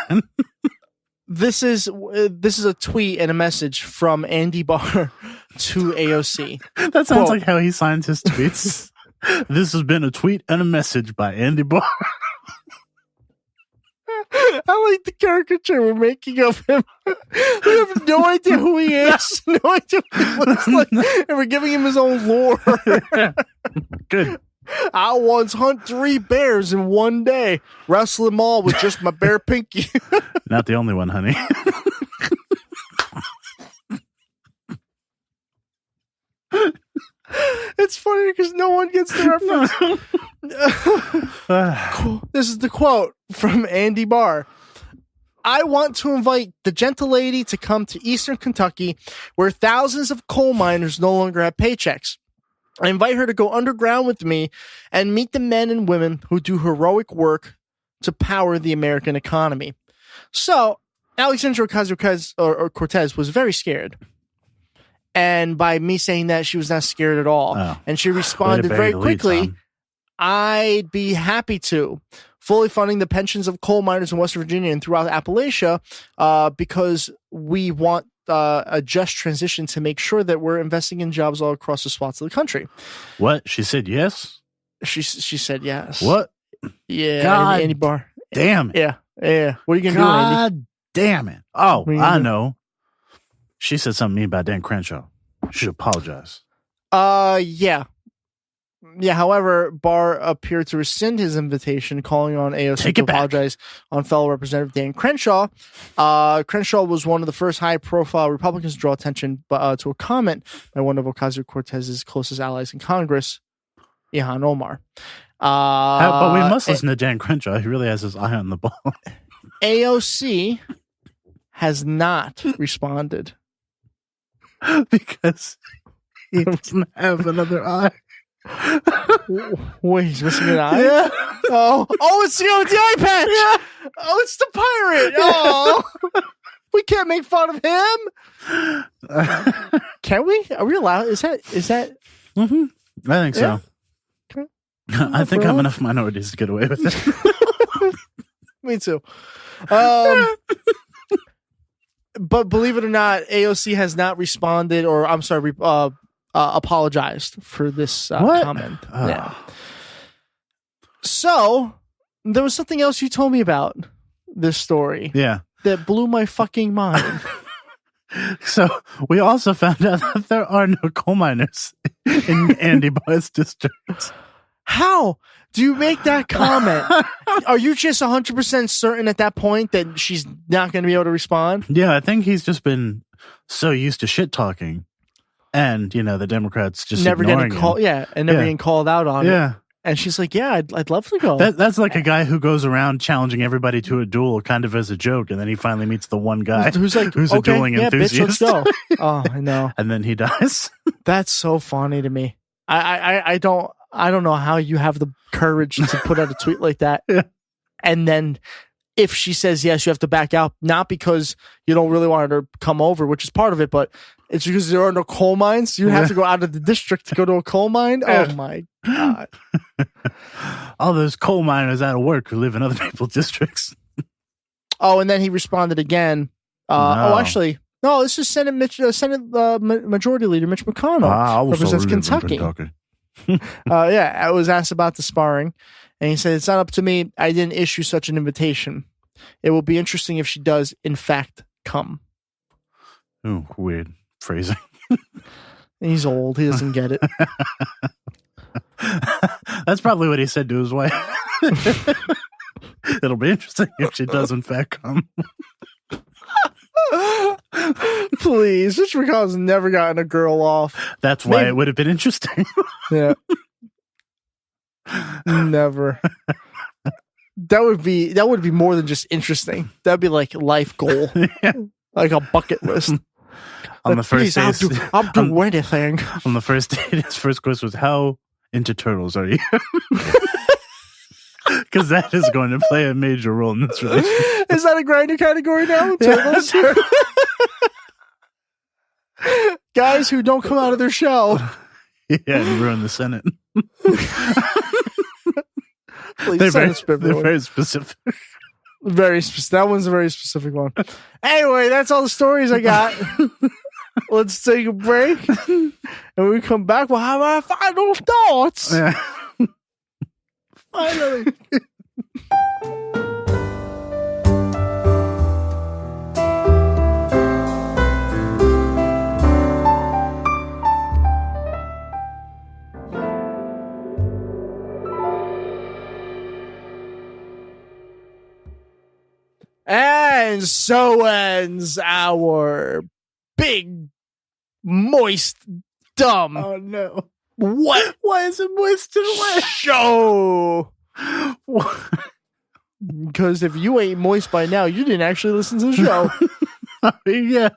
This is a tweet and a message from Andy Barr to AOC. That sounds like how he signs his tweets. This has been a tweet and a message by Andy Barr. I like the caricature we're making of him. We have no idea who he is, no idea what he looks like, and we're giving him his own lore. Good. I once hunt 3 bears in one day, wrestle them all with just my bare pinky. Not the only one, honey. It's funny because no one gets the reference. This is the quote from Andy Barr. I want to invite the gentle lady to come to Eastern Kentucky, where thousands of coal miners no longer have paychecks. I invite her to go underground with me and meet the men and women who do heroic work to power the American economy. So, Alexandria Ocasio-Cortez was very scared. And by me saying that, she was not scared at all. Oh. And she responded very quickly, I'd be happy to. Fully funding the pensions of coal miners in West Virginia and throughout Appalachia because we want a just transition to make sure that we're investing in jobs all across the swaths of the country. What? She said yes? She said yes. What? Yeah. God Andy Barr. damn it. Yeah. What are you going to do, Andy? God damn it. Oh, I do? know. She said something mean about Dan Crenshaw. She should apologize. Yeah. Yeah, however, Barr appeared to rescind his invitation, calling on AOC to apologize on fellow Representative Dan Crenshaw. Crenshaw was one of the first high-profile Republicans to draw attention to a comment by one of Ocasio-Cortez's closest allies in Congress, Ilhan Omar. But we must listen to Dan Crenshaw. He really has his eye on the ball. AOC has not responded. Because he doesn't have another eye. Wait, he's missing an eye? Yeah. Oh, it's the eye patch. Yeah. Oh, it's the pirate. Oh, we can't make fun of him. Can we? Are we allowed? Is that? Mm-hmm. I think so. Okay. I think I'm enough minorities to get away with it. Me too. But believe it or not, AOC has not responded, or I'm sorry, apologized for this comment. Oh. Yeah. So there was something else you told me about this story. Yeah. That blew my fucking mind. So we also found out that there are no coal miners in Andy Barr's district. How do you make that comment? Are you just 100% certain at that point that she's not going to be able to respond? Yeah, I think he's just been so used to shit talking. And, the Democrats just never ignoring getting called, him. and never getting called out on it. Yeah. And she's like, yeah, I'd love to go. That's like a guy who goes around challenging everybody to a duel kind of as a joke, and then he finally meets the one guy who's like, who's okay, a dueling enthusiast. Bitch, let's go. Oh, I know. And then he dies. That's so funny to me. I don't know how you have the courage to put out a tweet like that. Yeah. And then if she says yes, you have to back out, not because you don't really want her to come over, which is part of it, but it's because there are no coal mines. You have to go out of the district to go to a coal mine. Yeah. Oh my God. All those coal miners out of work who live in other people's districts. Oh, and then he responded again. No. Oh, actually, no, this is Senate Majority Leader Mitch McConnell, represents Kentucky. Yeah, I was asked about the sparring, and he said, it's not up to me. I didn't issue such an invitation. It will be interesting if she does, in fact, come. Oh, weird phrasing. He's old. He doesn't get it. That's probably what he said to his wife. It'll be interesting if she does, in fact, come. Please. Mitch McConnell's never gotten a girl off. That's why it would have been interesting. Yeah. Never. That would be more than just interesting. That'd be like life goal. Yeah. Like a bucket list. On the first day, I'll do anything. On the first date, his first question was, how into turtles are you? Because that is going to play a major role in this relationship. Is that a grinder category now? Turtles? Guys who don't come out of their shell. Yeah, and ruin the Senate. Please, they're very specific. Very specific. That one's a very specific one. Anyway, that's all the stories I got. Let's take a break. And when we come back, we'll have our final thoughts. Yeah. Finally. And so ends our big, moist, dumb. Oh no! What? Why is it moist and wet? Show. Because if you ain't moist by now, you didn't actually listen to the show. Yeah.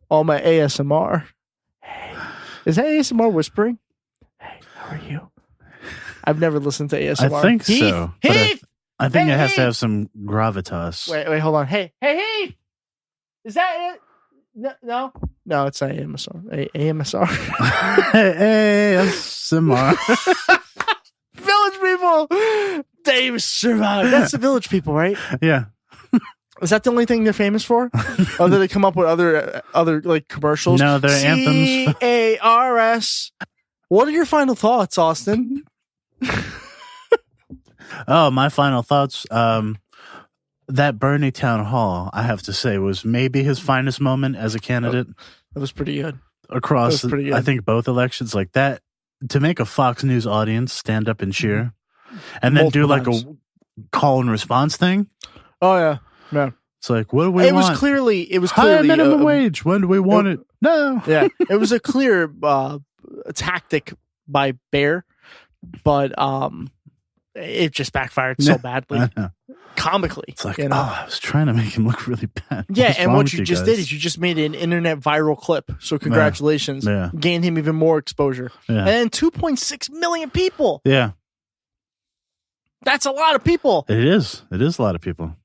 All my ASMR. Hey, is that ASMR whispering? Hey, how are you? I've never listened to ASMR. I think Heath, so. But Heath! I think Hey, it has to Heath! have some gravitas. Wait, hold on. Hey, Heath! Is that it? No, it's not AMSR. AMSR. ASMR. Village people! They survived. That's the Village people, right? Yeah. Is that the only thing they're famous for? Or do they come up with other like commercials? No, they're anthems. CARS. What are your final thoughts, Austin? Oh, my final thoughts. That Bernie town hall, I have to say, was maybe his finest moment as a candidate. That was pretty good. Across, pretty good. I think, both elections. Like that, to make a Fox News audience stand up and cheer, and then do like times. a call and response thing. Oh yeah. It's like, what do we It want? was clearly Higher minimum wage. When do we want it? No. Yeah, it was a clear tactic by Bear, but it just backfired so badly, I know. comically. It's like, you know? I was trying to make him look really bad. Yeah, What's and wrong what with you just guys? did is you just made an internet viral clip. So congratulations, Yeah. gained him even more exposure, Yeah. and 2.6 million people. Yeah, That's a lot of people, it is. It is a lot of people.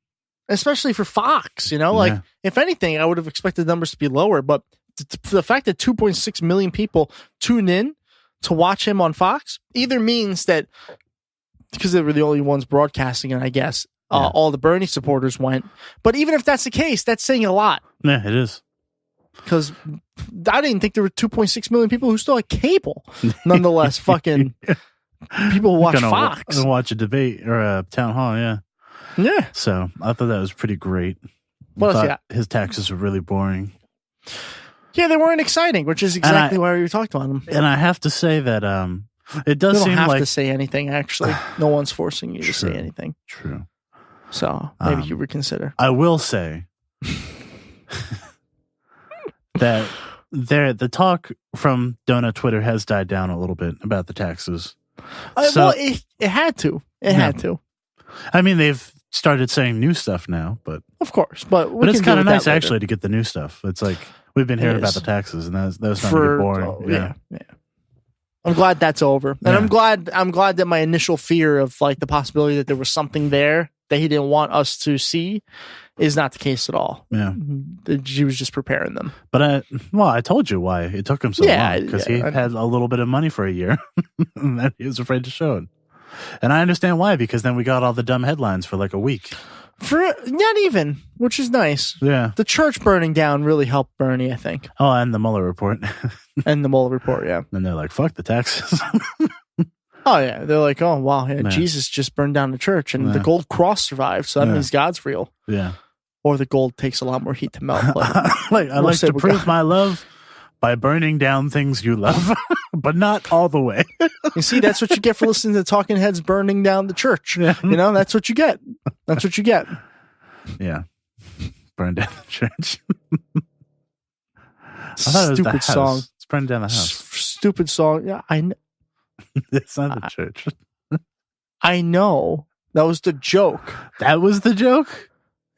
especially for Fox. You know, like Yeah. if anything, I would have expected the numbers to be lower, but the fact that 2.6 million people tuned in to watch him on Fox either means that because they were the only ones broadcasting it, I guess, Yeah. all the Bernie supporters went. But even if that's the case, that's saying a lot Yeah, it is. because I didn't think there were 2.6 million people who still had cable. Nonetheless, fucking people who watch Gonna Fox. watch a debate or a town hall. Yeah. Yeah. So I thought that was pretty great. What else Thought you got? His taxes were really boring. Yeah, they weren't exciting, which is exactly why we talked about them. And I have to say that it You does don't seem have like to say anything, actually. No one's forcing you to say True. anything. true. So maybe you reconsider. I will say that the talk from Donut Twitter has died down a little bit about the taxes. So- Well, it had to. It had to. I mean, they've started saying new stuff now, but Of course. But it's kind of nice actually actually to get the new stuff. It's like we've been hearing It about is. the taxes, and that was starting to get boring. Yeah. I'm glad that's over. And Yeah. I'm glad that my initial fear of like the possibility that there was something there that he didn't want us to see is not the case at all. Yeah. He was just preparing them. But I told you why it took him so long because he had a little bit of money for a year, and then he was afraid to show it. And I understand why, because then we got all the dumb headlines for like a week. For not even, which is nice. Yeah. The church burning down really helped Bernie, I think. Oh, and the Mueller report. And the Mueller report, yeah. And they're like, fuck the taxes. Oh yeah, they're like, oh wow, yeah, Yeah. Jesus just burned down the church, and the Yeah. gold cross survived, so that Yeah. means God's real. Yeah. Or the gold takes a lot more heat to melt. But I We'll like say to we prove got- my love by burning down things you love, but not all the way. you see, that's what you get for listening to Talking Heads burning down the church. Yeah. You know, that's what you get. That's what you get. Yeah. Burn down the church. I thought it was the Stupid house. song. It's burning down the house. Stupid song. Yeah, It's not the church. I know. That was the joke. That was the joke?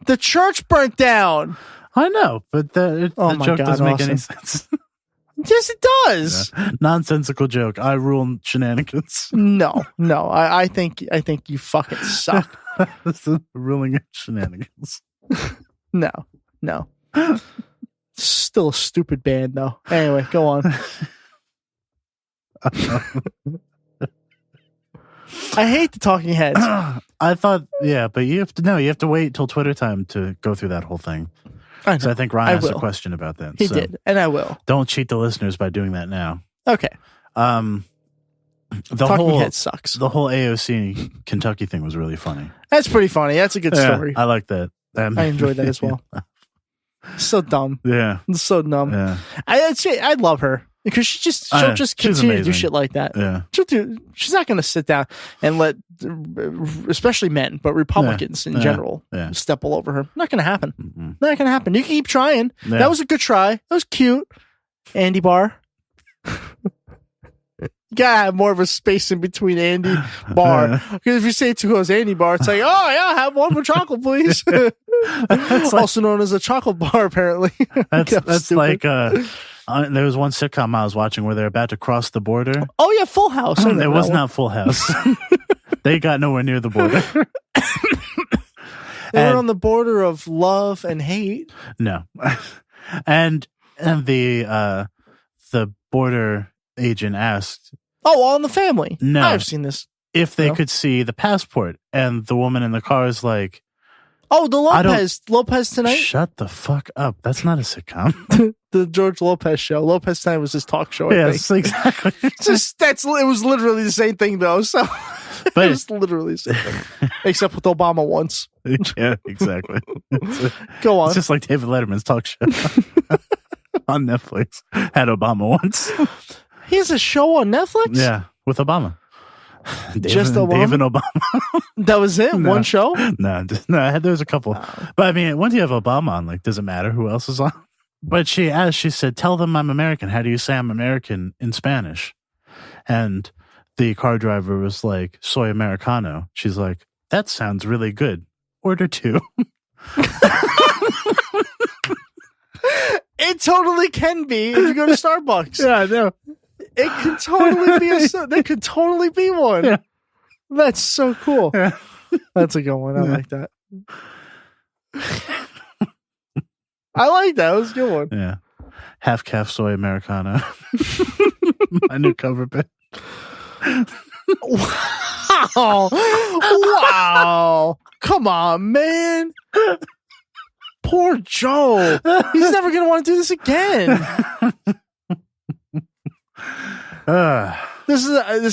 The church burnt down. I know, but the Oh the my joke God, doesn't make any Austin. sense. Yes, it does. Nonsensical joke. I rule shenanigans. No. I think you fucking suck. This is ruling shenanigans. No. Still a stupid band though. Anyway, go on. I hate the Talking Heads. I thought, yeah, but you have to wait till Twitter time to go through that whole thing. I So know. I think Ryan I asked a will. question about that. He so did, and I will. Don't cheat the listeners by doing that now. Okay. The Talking whole Heads sucks. the whole AOC Kentucky thing was really funny. That's pretty funny. That's a good story. I like that. I enjoyed that as well. So dumb. Yeah, It's so dumb. yeah. I'd say I love her. because she'll just she's continue to do amazing. shit like that. Yeah. She's not going to sit down and let, especially men, but Republicans in general, step all over her. Not going to happen. Mm-hmm. Not going to happen. You can keep trying. Yeah. That was a good try. That was cute. Andy Barr. You gotta have more of a space in between Andy Barr. Because if you say too close Andy Barr, it's like, oh yeah, have one with chocolate, please. Also known as a chocolate bar, apparently. That's like there was one sitcom I was watching where they're about to cross the border. Oh yeah, Full House. It was not Full House. They got nowhere near the border. They were on the border of love and hate. No, and the border agent asked, "Oh, All in the Family." No, I've seen this. If they could see the passport, and the woman in the car is like, "Oh, the Lopez Tonight." Shut the fuck up! That's not a sitcom. The George Lopez show. Lopez Tonight was his talk show. Yes, exactly. It was literally the same thing though. So. But it was literally the same thing, except with Obama once. Yeah, exactly. Go on. It's just like David Letterman's talk show on Netflix. Had Obama once. He has a show on Netflix? Yeah, with Obama. Just Obama? Dave and Obama. That was it? No. One show? No, there was a couple. But I mean, once you have Obama on, like, does it matter who else is on? But she said, tell them I'm American. How do you say I'm American in Spanish? And the car driver was like, soy Americano. She's like, that sounds really good. Order 2. It totally can be if you go to Starbucks. Yeah, I know. It could totally be there could totally be one. Yeah. That's so cool. Yeah. That's a good one. I like that. I like that. It was a good one. Yeah. Half calf soy Americano. My new cover bit. Wow. Wow. Come on, man. Poor Joe. He's never going to want to do this again. This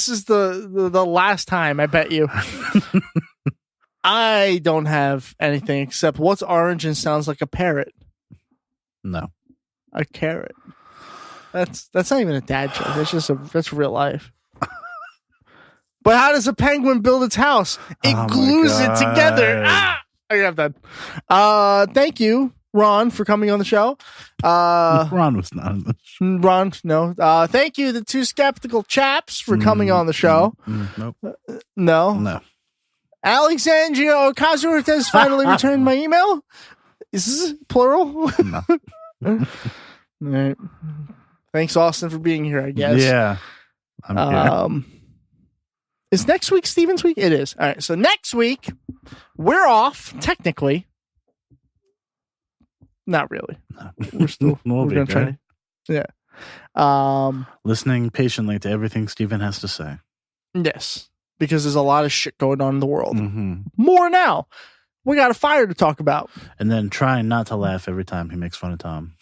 is the last time, I bet you. I don't have anything except what's orange and sounds like a parrot. No. A carrot. That's not even a dad joke. That's real life. But how does a penguin build its house? It glues it together. Ah! Okay, I'm done. Thank you, Ron, for coming on the show. Ron was not on the show. Ron, no. Thank you, the two skeptical chaps, for coming on the show. Nope. No. Alexandria Ocasio-Cortez finally returned my email. Is this plural? No. All right. Thanks, Austin, for being here, I guess. Yeah. I'm here. Is next week Steven's week? It is. All right. So next week, we're off, technically. Not really. No. We're still we're going to try. Yeah. Listening patiently to everything Steven has to say. Yes. Because there's a lot of shit going on in the world. Mm-hmm. More now. We got a fire to talk about. And then trying not to laugh every time he makes fun of Tom.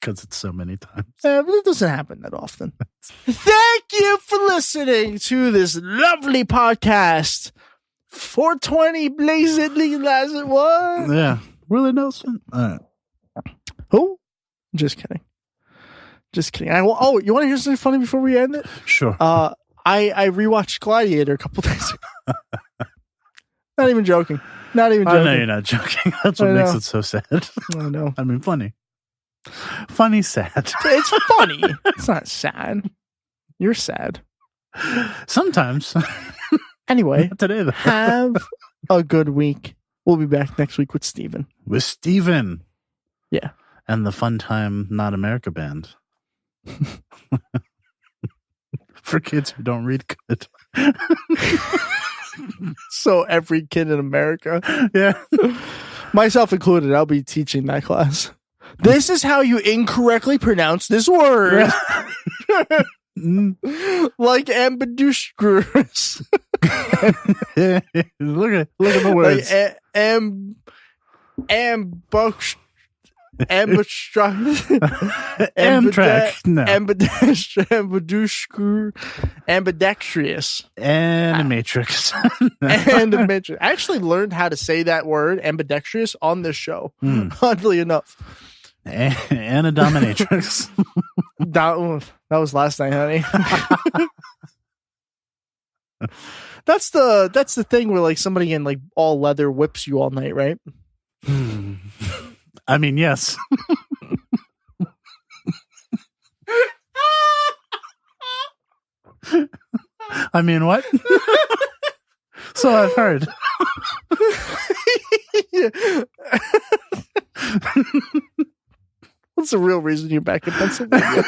Because it's so many times. But it doesn't happen that often. Thank you for listening to this lovely podcast. 420 blazingly lazard. What? Yeah. Willie Nelson. All right. Who? Just kidding. Just kidding. You want to hear something funny before we end it? Sure. I rewatched Gladiator a couple days ago. Not even joking. Not even joking. I know you're not joking. That's what makes it so sad. I know. I mean, funny. Funny, sad. It's funny. It's not sad. You're sad. Sometimes. Anyway, Not today, though. have a good week. We'll be back next week with Steven. With Steven. Yeah. And the Fun Time Not America Band. For kids who don't read good. So every kid in America. Yeah. Myself included, I'll be teaching that class. This is how you incorrectly pronounce this word. Like ambidextrous. Look at the words. Like Amtrak. No. Ambidextrous. Animatrix. Animatrix. I actually learned how to say that word, ambidextrous, on this show. Oddly enough. And a dominatrix. That was last night, honey. That's the thing where like somebody in like all leather whips you all night, right? I mean, yes. I mean, what? So I've heard. What's the real reason you're back in Pennsylvania?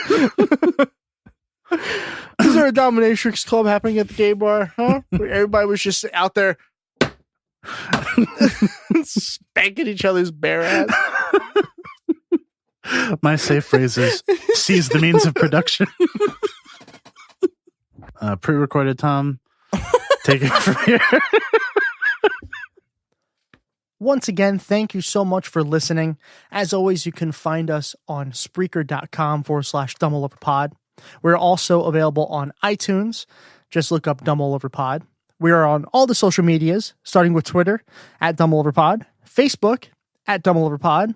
Is there a dominatrix club happening at the gay bar? Huh? Where everybody was just out there spanking each other's bare ass. My safe phrase is seize the means of production. Pre-recorded, Tom. Take it from here. Once again, thank you so much for listening. As always, you can find us on Spreaker.com/DumbleOverPod. We're also available on iTunes. Just look up DumbleOverPod. We are on all the social medias, starting with Twitter at DumbleOverPod, Facebook at DumbleOverPod,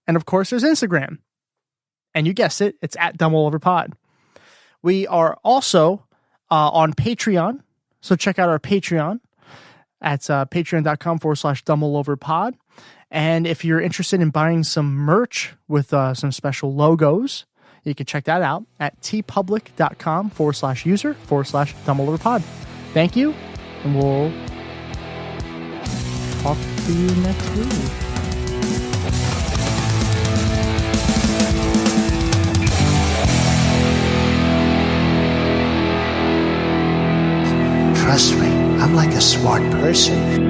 and of course, there's Instagram. And you guessed it, it's at DumbleOverPod. We are also on Patreon, so check out our Patreon. At patreon.com/DumbleOverPod. And if you're interested in buying some merch with some special logos, you can check that out at tpublic.com/user/DumbleOverPod. Thank you, and we'll talk to you next week. Trust me, I'm like a smart person.